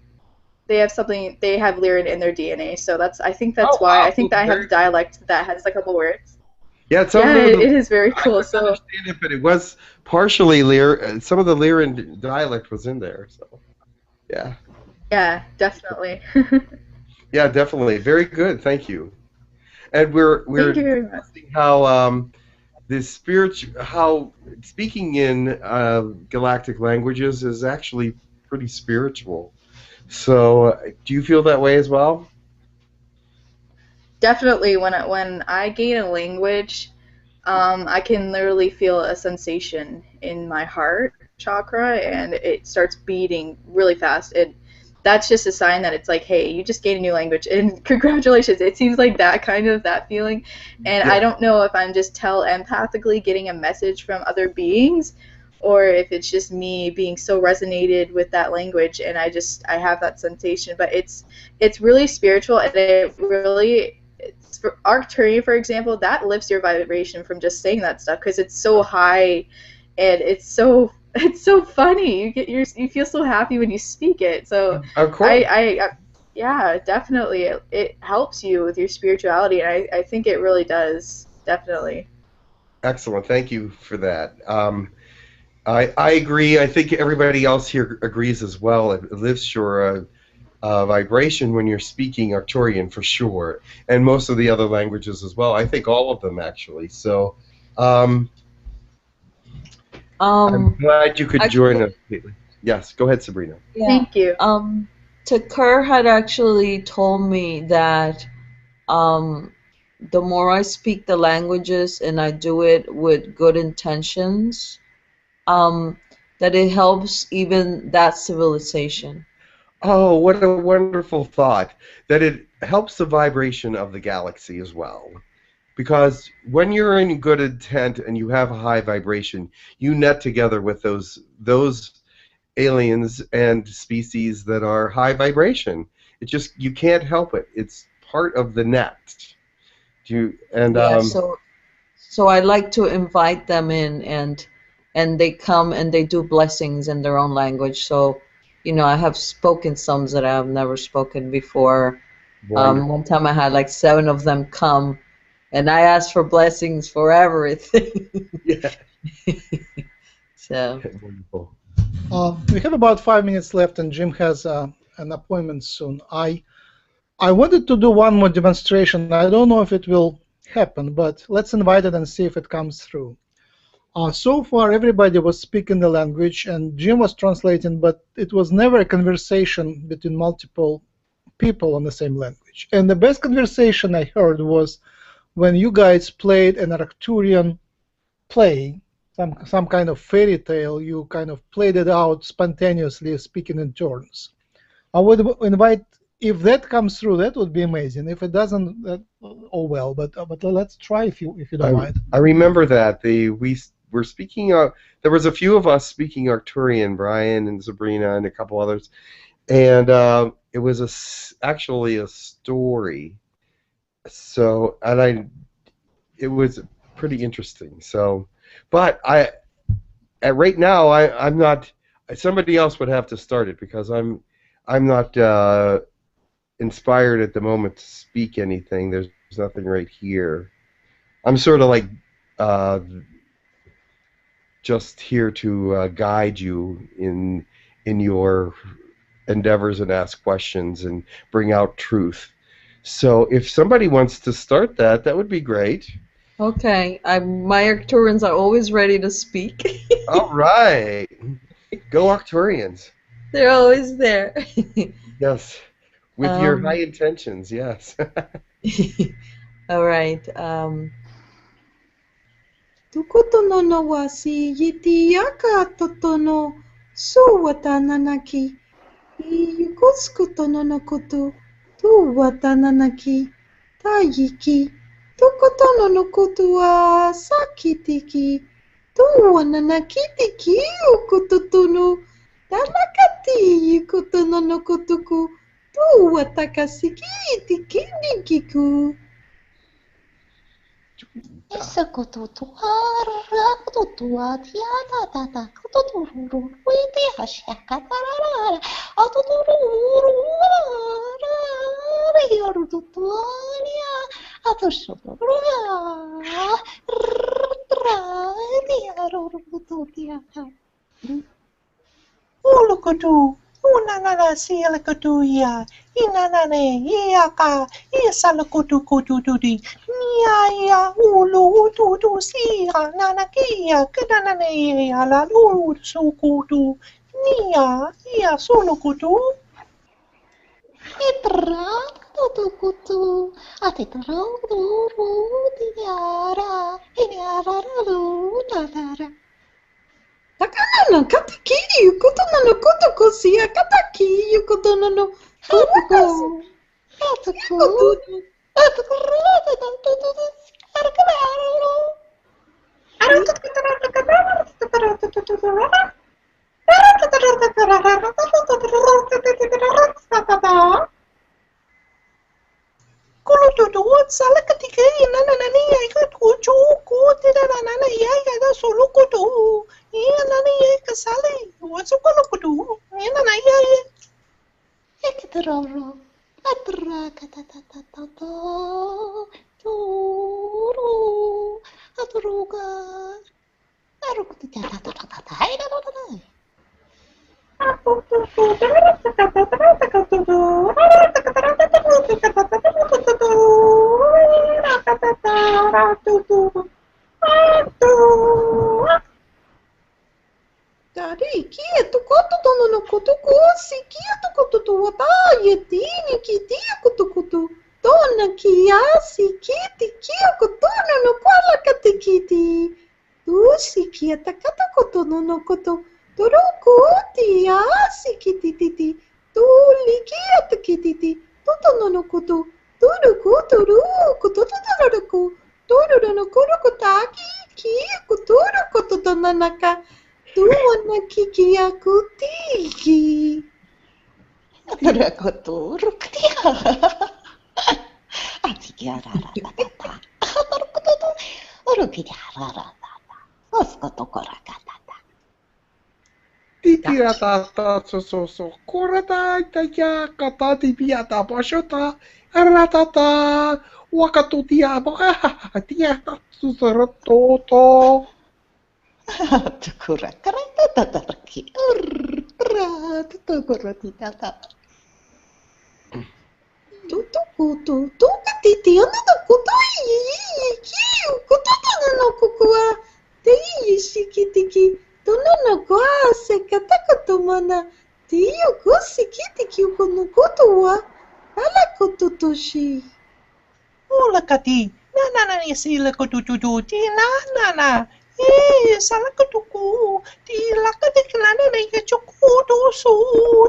S10: have something, they have Lyrian in their DNA. So I think that's why. I think that I have a dialect that has a couple words.
S2: Yeah,
S10: it is very cool. So
S2: I understand it, but it was partially Lyrian. Some of the Lyrian dialect was in there. So yeah.
S10: Yeah, definitely.
S2: Yeah, definitely. Very good. Thank you. And we're
S10: Thank you very much.
S2: how how speaking in galactic languages is actually pretty spiritual. So, do you feel that way as well?
S10: Definitely. When I gain a language, I can literally feel a sensation in my heart chakra, and it starts beating really fast. That's just a sign that it's like, hey, you just gained a new language, and congratulations. It seems like that feeling, and I don't know if I'm just telepathically getting a message from other beings, or if it's just me being so resonated with that language, and I have that sensation. But it's really spiritual, and for Arcturian, for example, that lifts your vibration from just saying that stuff because it's so high, and it's so funny. You feel so happy when you speak it. So
S2: of course.
S10: Yeah, definitely. It helps you with your spirituality, and I think it really does. Definitely.
S2: Excellent. Thank you for that. I agree. I think everybody else here agrees as well. It lifts your vibration when you're speaking Arcturian for sure, and most of the other languages as well. I think all of them actually. So I'm glad you could join us. Yes, go ahead, Sabrina.
S4: Yeah.
S10: Thank you.
S4: Takur had actually told me that the more I speak the languages and I do it with good intentions, that it helps even that civilization.
S2: Oh, what a wonderful thought. That it helps the vibration of the galaxy as well. Because when you're in good intent and you have a high vibration, you net together with those aliens and species that are high vibration. You can't help it. It's part of the net.
S4: So I like to invite them in, and they come and they do blessings in their own language. So, I have spoken some that I have never spoken before. One time I had like 7 of them come, and I asked for blessings for everything.
S2: Yeah.
S4: So.
S2: Wonderful.
S1: We have about 5 minutes left, and Jim has an appointment soon. I wanted to do one more demonstration. I don't know if it will happen, but let's invite it and see if it comes through. So far, everybody was speaking the language, and Jim was translating, but it was never a conversation between multiple people on the same language. And the best conversation I heard was when you guys played an Arcturian play, some kind of fairy tale. You kind of played it out spontaneously, speaking in turns. I would invite if that comes through, that would be amazing. If it doesn't, oh well. But let's try if you don't mind.
S2: I remember that we were speaking. There was a few of us speaking Arcturian, Brian and Sabrina and a couple others, and it was actually a story. So it was pretty interesting. So, but right now I'm not. Somebody else would have to start it because I'm not inspired at the moment to speak anything. There's nothing right here. I'm sort of like just here to guide you in your endeavors and ask questions and bring out truth. So if somebody wants to start that, that would be great.
S4: Okay, my Arcturians are always ready to speak.
S2: All right. Go Arcturians.
S4: They're always there.
S2: Yes. With your high intentions, yes.
S4: All right.
S7: Tukotono no wasi yitiaka totono suwatananaki. Iyukuskutono no koto tuwatananaki. Tayiki. Tukotono no koto wa sakitiki. Tuwananakitiki ukototono. Tanakati yukotono no kotoku. Tuwatakasiki tikinikiku.
S8: Ulukutu, unanana sialakatuya, inanane, iaka, isalakutu kututudi, niaya, ulu, tutu, sia, nanakia, kananane, alalu, sukutu, nia, ia, sulukutu.
S11: Itra, tutukutu, atitra, duru, tiara, iniara, nara.
S7: Takanano kataki yukotono no kotoko sia kataki yukotono no kotoko.
S8: Kulututu, salakatika, inanani, ikatuchu, kutinanana, yaya, sulukutu, inanani, kasali, wasukulukutu, inanaya.
S11: Ekidroro, atra, katatatato, turu, atruga, arukutitatatata, haidadadada.
S7: Dari quieto, kototono no kotoko, si quieto kototo wata yetini kitia kotokoto. Dona kiasi kiti kia kotono no kwala katikiti. Tu si kieta katakotono no koto. Toruku tiasi kitititi. Tu likieta kititi. Totono no koto. Toruku toruku tototoruku. Toruru no kurukutaki kia kotoro kototonanaka. Tuona kiki aku tiki.
S11: Rakoturuktia. Atikiarararata. Atorkututu. Urukiarararata. Oskotokorakatata.
S2: Tikiratata so korata itaya kata tipiata pashota ratata wakatutia baka tiata susorototo.
S11: Tukurakaratatarki. Tukuratitata.
S7: Tutukutu, tukatiti, anana kutai, kiu, kututana no kukua, tei shikitiki, tonana kwa se katakatomana, tiyo kusikitiki ukonukutua, ala kututoshi.
S8: Ulakati, nanana isilakututu, tinanana. Salakutuku, ti lakatiklanana yachukutu su,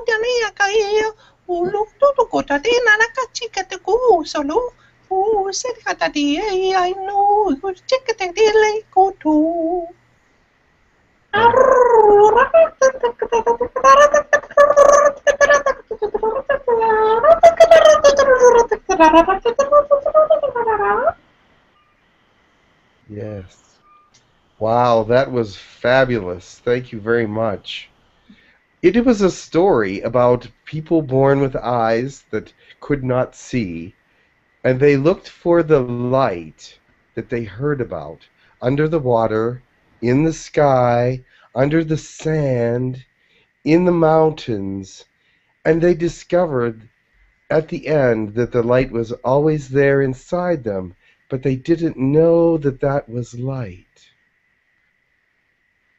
S8: tania kaya, Ulu tutukota di nanakachika te ku solo. Serikata di I know chikate di le koto.
S2: Yes. Wow, that was fabulous. Thank you very much. It was a story about people born with eyes that could not see, and they looked for the light that they heard about under the water, in the sky, under the sand, in the mountains, and they discovered at the end that the light was always there inside them, but they didn't know that that was light.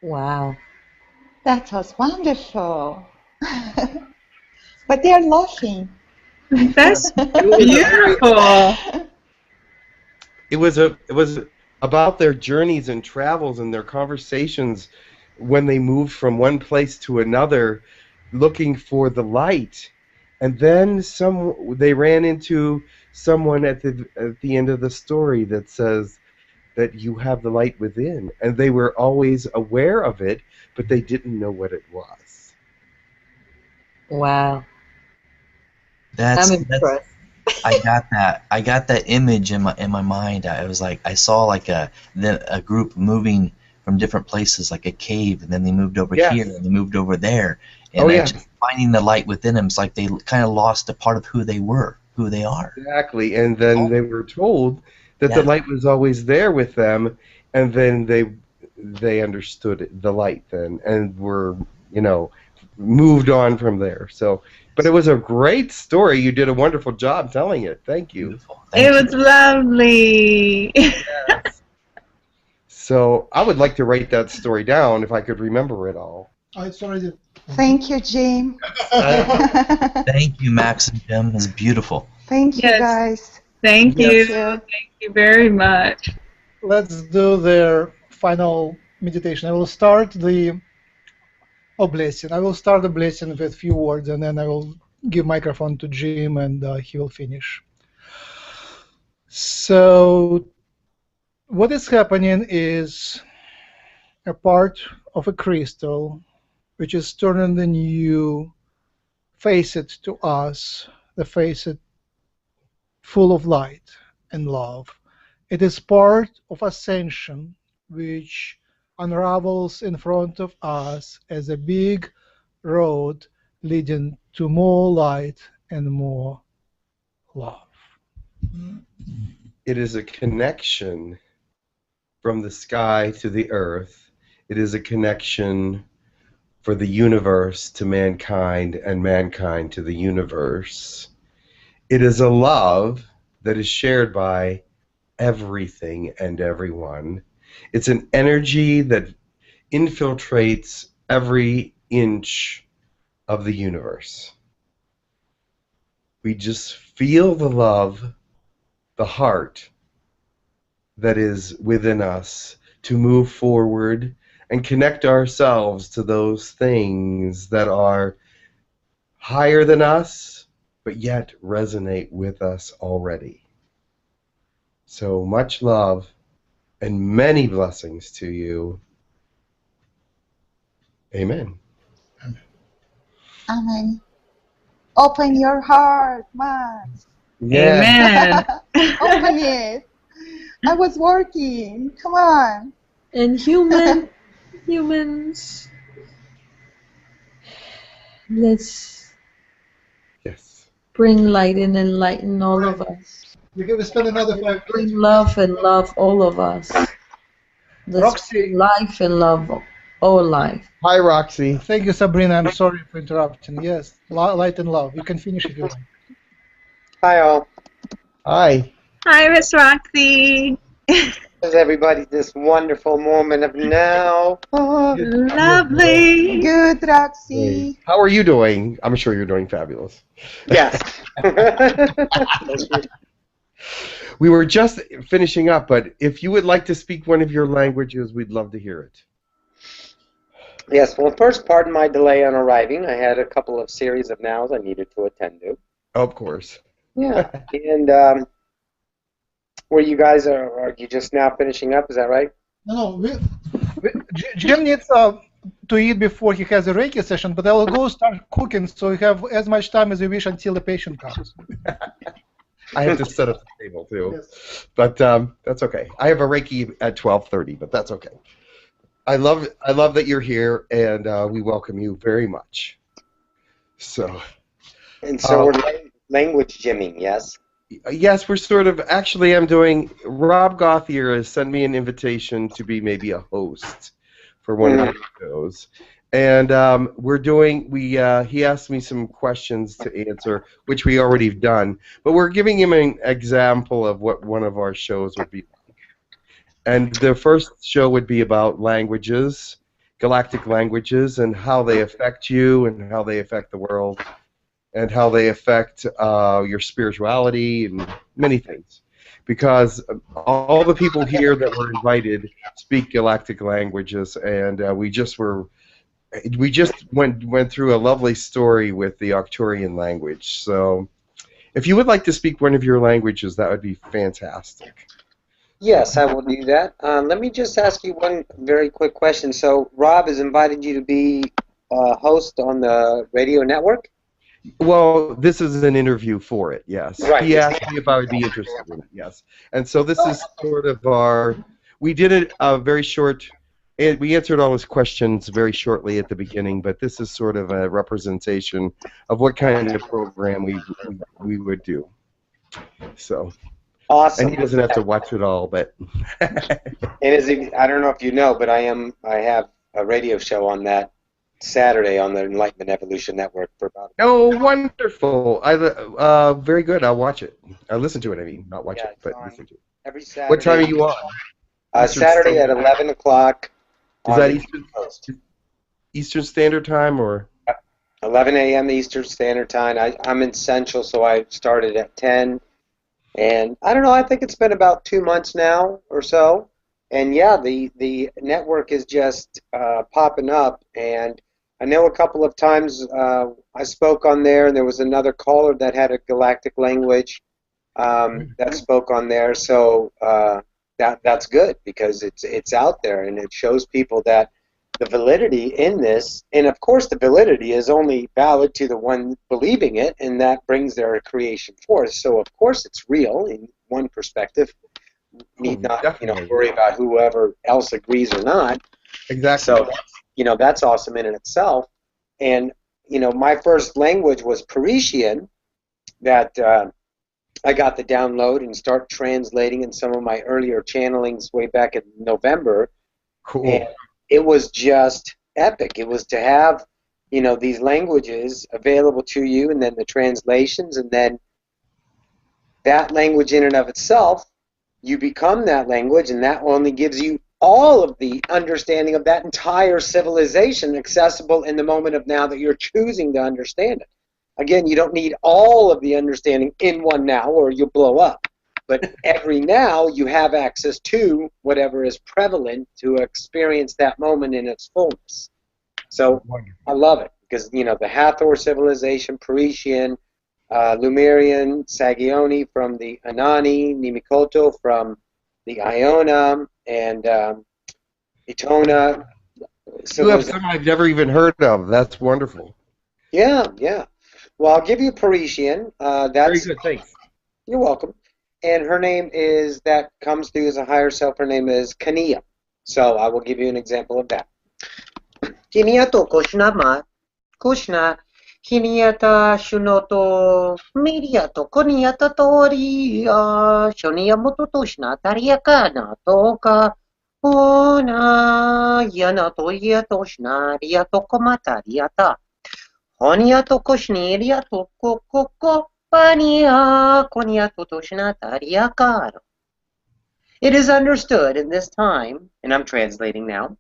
S4: Wow.
S9: That was wonderful. But they're laughing.
S6: That's
S2: It
S6: beautiful.
S2: was about their journeys and travels and their conversations when they moved from one place to another looking for the light. And then they ran into someone at the end of the story that says that you have the light within, and they were always aware of it, but they didn't know what it was.
S4: Wow.
S3: That's
S4: I'm impressed.
S3: I got that image in my mind. I was like, I saw like a group moving from different places, like a cave, and then they moved over
S2: Yes.
S3: here and they moved over there, and
S2: Oh, yeah.
S3: just finding the light within them. It's like they kind of lost a part of who they were, who they are.
S2: Exactly, and then they were told that the
S3: Yeah.
S2: light was always there with them, and then they understood the light then, and were moved on from there. So, but it was a great story. You did a wonderful job telling it. Thank you.
S3: Beautiful.
S6: It was lovely.
S2: So I would like to write that story down if I could remember it all.
S1: Oh, it's already.
S9: Thank you, Jim.
S3: Thank you, Max and Jim. It's beautiful.
S9: Thank you,
S6: Yes.
S9: guys.
S6: Thank you.
S9: Yes.
S6: Thank you very much.
S1: Let's do their final meditation. I will start the blessing. I will start the blessing with a few words, and then I will give microphone to Jim, and he will finish. So, what is happening is a part of a crystal, which is turning the new facet to us, the facet full of light and love. It is part of ascension, which unravels in front of us as a big road leading to more light and more love.
S2: It is a connection from the sky to the earth. It is a connection for the universe to mankind and mankind to the universe. It is a love that is shared by everything and everyone. It's an energy that infiltrates every inch of the universe. We just feel the love, the heart that is within us to move forward and connect ourselves to those things that are higher than us, but yet resonate with us already. So much love and many blessings to you. Amen.
S9: Amen. Open your heart, Max.
S6: Amen.
S9: Open it. I was working. Come on.
S4: And humans, let's
S2: Yes.
S4: bring light and enlighten all of us.
S1: We can spend another 5 minutes.
S4: Bring love and love all of us. Let's
S1: Roxy.
S4: bring life and love all life.
S2: Hi, Roxy.
S1: Thank you, Sabrina. I'm sorry for interrupting. Yes, light and love. You can finish if you like.
S12: Hi all.
S2: Hi.
S6: Hi, Miss Roxy.
S12: How's everybody this wonderful moment of now?
S6: Lovely.
S9: Good, Roxy.
S2: How are you doing? I'm sure you're doing fabulous.
S12: Yes.
S2: We were just finishing up, but if you would like to speak one of your languages, we'd love to hear it.
S12: Yes, well, first, pardon my delay on arriving. I had a couple of series of nows I needed to attend to.
S2: Of course.
S12: Yeah, and where you guys are you just now finishing up? Is that right?
S1: No, Jim needs to eat before he has a Reiki session, but I will go start cooking so you have as much time as you wish until the patient comes.
S2: I have to set up the table too,
S1: Yes.
S2: but that's okay. I have a Reiki at 12:30, but that's okay. I love that you're here, and we welcome you very much. So.
S12: And so we're language gymming, yes?
S2: Yes, we're sort of. Actually, I'm doing. Rob Gothier has sent me an invitation to be maybe a host for one of the shows, and we're doing. He asked me some questions to answer, which we already have done, but we're giving him an example of what one of our shows would be like. And the first show would be about languages, galactic languages, and how they affect you and how they affect the world, and how they affect your spirituality and many things. Because all the people here that were invited speak galactic languages, and we just went through a lovely story with the Arcturian language. So if you would like to speak one of your languages, that would be fantastic.
S12: Yes, I will do that. Let me just ask you one very quick question. So Rob has invited you to be a host on the radio network?
S2: Well, this is an interview for it, yes.
S12: Right.
S2: He asked me if I would be interested in it, yes. And so this is sort of our, we did it very short, and we answered all his questions very shortly at the beginning, but this is sort of a representation of what kind of program we would do. So.
S12: Awesome.
S2: And he doesn't have to watch it all, but.
S12: And I don't know if you know, but I have a radio show on that Saturday on the Enlightenment Evolution Network for about.
S2: Oh, wonderful! Very good. I'll watch it. I'll listen to it. I mean, not watch it, but listen to it.
S12: Every Saturday.
S2: What time are you on?
S12: Saturday at 11 o'clock.
S2: Is that Eastern Standard Time or?
S12: 11 a.m. Eastern Standard Time. I'm in Central, so I started at 10. And I don't know, I think it's been about 2 months now or so. And yeah, the network is just popping up. And I know a couple of times I spoke on there, and there was another caller that had a galactic language that spoke on there. So that's good, because it's out there, and it shows people that the validity in this, and of course the validity is only valid to the one believing it, and that brings their creation forth. So of course it's real in one perspective. Need not worry about whoever else agrees or not.
S2: Exactly.
S12: So that's awesome in itself. And my first language was Parisian, that I got the download and start translating in some of my earlier channelings way back in November.
S2: Cool.
S12: And it was just epic. It was to have, these languages available to you, and then the translations, and then that language in and of itself, you become that language, and that only gives you all of the understanding of that entire civilization accessible in the moment of now that you're choosing to understand it. Again, you don't need all of the understanding in one now, or you'll blow up. But every now you have access to whatever is prevalent to experience that moment in its fullness. So I love it, because the Hathor civilization, Parisian, Lemurian, Sagioni from the Anani, Nimikoto from the Iona, and Etona.
S2: You have some I've never even heard of. That's wonderful.
S12: Yeah, yeah. Well, I'll give you Parisian. That's
S2: very good. Thanks.
S12: You're welcome. And her name is, that comes through as a higher self, her name is Kania. So I will give you an example of that. Kania to Kushnama, Kushna, Kania ta Shunoto, Miria to Konia to Toria, Shonia Mototoshna, Tariakana, Toka, Ona, Yana Toya Toshna, Ria to Komatariata, Honia to Koshniria to Koko. It is understood in this time, and I'm translating now,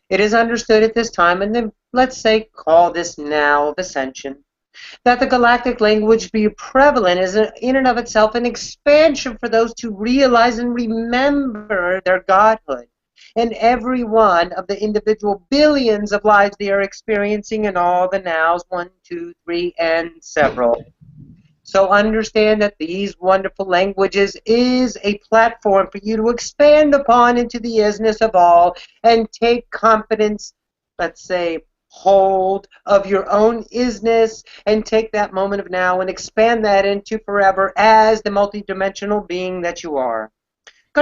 S12: it is understood at this time, and then let's say call this now of ascension, that the galactic language be prevalent is in and of itself an expansion for those to realize and remember their godhood, in every one of the individual billions of lives they are experiencing in all the nows, 1, 2, 3, and several. So understand that these wonderful languages is a platform for you to expand upon into the isness of all and take confidence, let's say, hold of your own isness and take that moment of now and expand that into forever as the multidimensional being that you are. So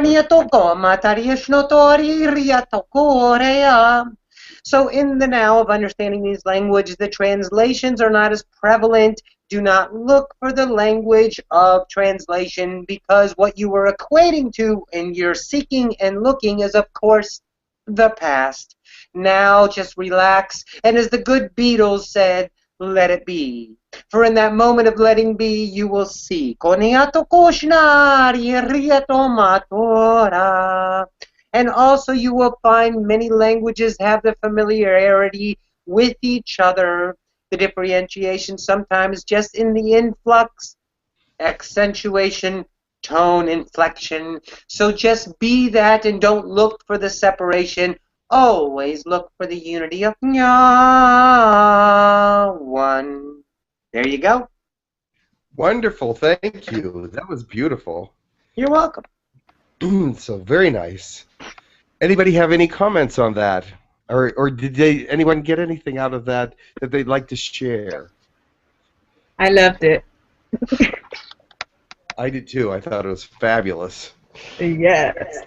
S12: in the now of understanding these languages, the translations are not as prevalent. Do not look for the language of translation because what you are equating to in your seeking and looking is, of course, the past. Now just relax, and as the good Beatles said, let it be. For in that moment of letting be, you will see. And also you will find many languages have the familiarity with each other. The differentiation sometimes just in the influx, accentuation, tone, inflection. So just be that and don't look for the separation. Always look for the unity of one. There you go.
S2: Wonderful, thank you. That was beautiful.
S12: You're welcome.
S2: So very nice. Anybody have any comments on that, or did anyone get anything out of that they'd like to share?
S6: I loved it.
S2: I did too. I thought it was fabulous.
S6: Yes.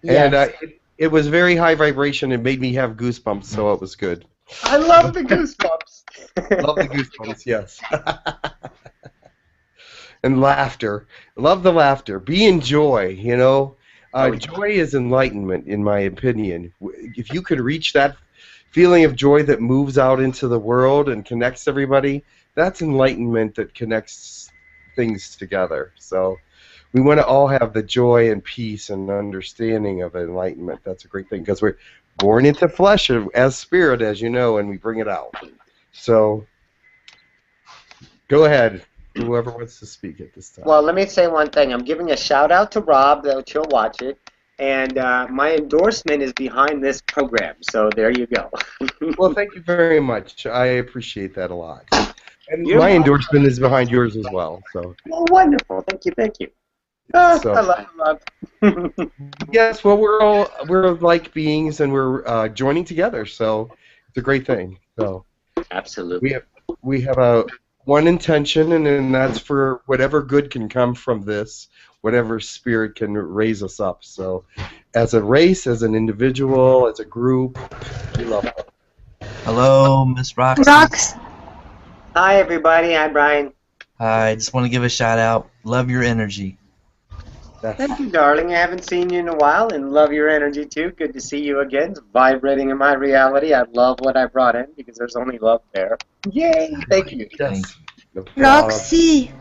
S2: And it was very high vibration. It made me have goosebumps, so it was good.
S12: I love the goosebumps.
S2: Love the goosebumps, yes. And laughter. Love the laughter. Be in joy, you know. Joy is enlightenment, in my opinion. If you could reach that feeling of joy that moves out into the world and connects everybody, that's enlightenment that connects things together. So we want to all have the joy and peace and understanding of enlightenment. That's a great thing because we're born into flesh as spirit, as you know, and we bring it out. So go ahead, whoever wants to speak at this time.
S12: Well, let me say one thing. I'm giving a shout out to Rob, though he'll watch it. And my endorsement is behind this program. So there you go.
S2: Well, thank you very much. I appreciate that a lot. And
S12: You're
S2: my
S12: welcome.
S2: endorsement is behind yours as well. So.
S12: Well, wonderful. Thank you. Thank you.
S2: So-
S12: I love.
S2: Yes, well, we're like beings, and we're joining together. So it's a great thing. So
S12: Absolutely.
S2: we have a one intention, and then that's for whatever good can come from this, whatever spirit can raise us up. So as a race, as an individual, as a group, we love it.
S3: Hello, Miss Roxy.
S12: Hi, everybody. Hi, Brian.
S3: Hi, I just want to give a shout out. Love your energy.
S12: Thank you, darling. I haven't seen you in a while, and love your energy, too. Good to see you again. It's vibrating in my reality. I love what I brought in because there's only love there. Yay! Thank you.
S2: Yes.
S9: Roxy.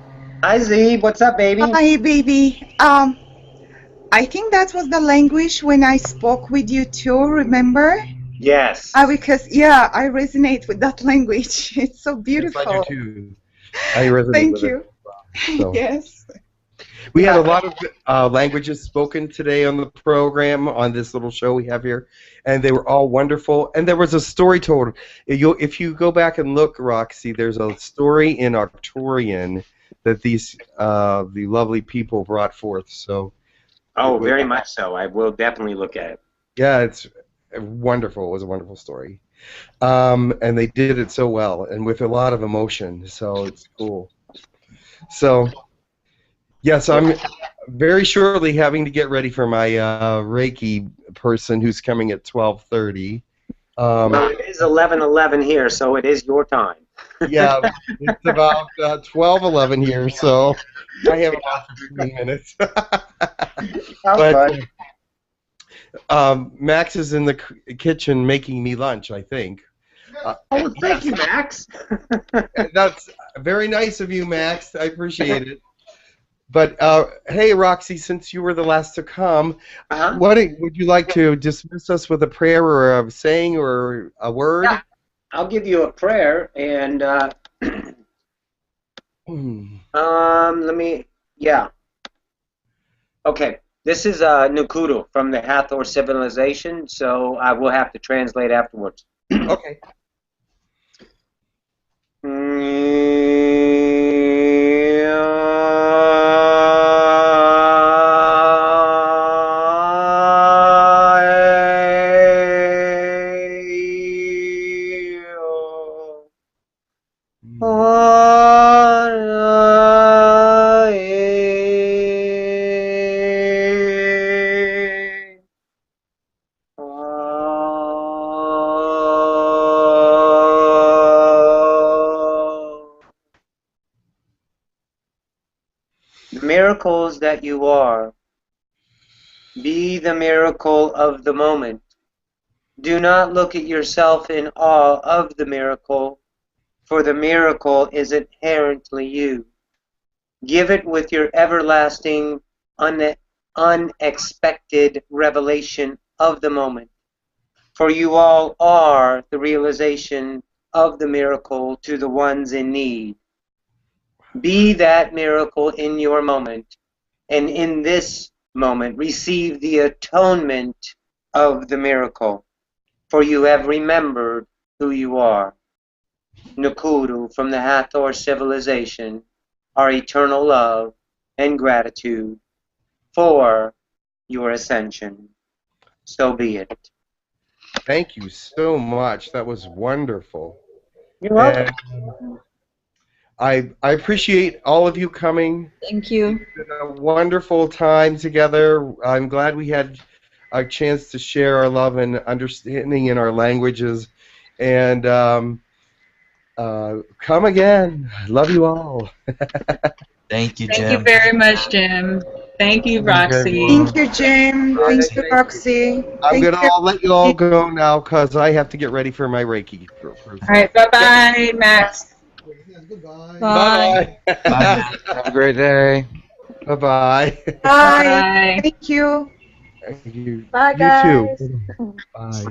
S12: Hi, Z. What's up, baby?
S9: Hi, baby. I think that was the language when I spoke with you too, remember?
S12: Yes.
S9: Because, yeah, I resonate with that language. It's so beautiful.
S2: Yes, I do too. I resonate
S9: Thank
S2: with
S9: you.
S2: it. So.
S9: Yes.
S2: We had a lot of languages spoken today on the program, on this little show we have here, and they were all wonderful. And there was a story told. If you go back and look, Roxy, there's a story in Arcturian that these the lovely people brought forth. So.
S12: Oh, very much so. I will definitely look at it.
S2: Yeah, it's wonderful. It was a wonderful story. And they did it so well and with a lot of emotion, so it's cool. So, yes, I'm very shortly having to get ready for my Reiki person who's coming at 12:30.
S12: Well, it is 11:11 here, so it is your time.
S2: Yeah, it's about 12:11 here, so I have about 15 minutes. But Max is in the kitchen making me lunch, I think.
S12: Oh, thank you, Max.
S2: That's very nice of you, Max. I appreciate it. But hey, Roxy, since you were the last to come, what would you like to dismiss us with a prayer or a saying or a word?
S12: Yeah. I'll give you a prayer, and let me. Yeah. Okay. This is Nukuru from the Hathor civilization, so I will have to translate afterwards.
S2: Okay.
S12: The miracles that you are, be the miracle of the moment. Do not look at yourself in awe of the miracle, for the miracle is inherently you. Give it with your everlasting, unexpected revelation of the moment, for you all are the realization of the miracle to the ones in need. Be that miracle in your moment, and in this moment receive the atonement of the miracle, for you have remembered who you are. Nakuru from the Hathor civilization, our eternal love and gratitude for your ascension. So be it.
S2: Thank you so much. That was wonderful.
S12: You're welcome.
S2: And I appreciate all of you coming.
S4: Thank you.
S2: It's been a wonderful time together. I'm glad we had a chance to share our love and understanding in our languages. And come again. Love you all.
S3: Thank you,
S6: Thank you
S3: Jim.
S6: very much, Jim. Thank you, Roxy.
S9: Thank you, Jim. Thanks to Roxy.
S2: I'm
S9: Thank
S2: going to let you all go now because I have to get ready for my Reiki.
S6: All right, bye-bye, Max.
S1: Goodbye.
S2: Bye.
S13: Bye. Have a great day.
S2: Bye-bye.
S9: Bye.
S6: Bye.
S9: Thank you.
S2: You,
S9: Bye,
S2: you
S9: guys.
S2: too. Bye.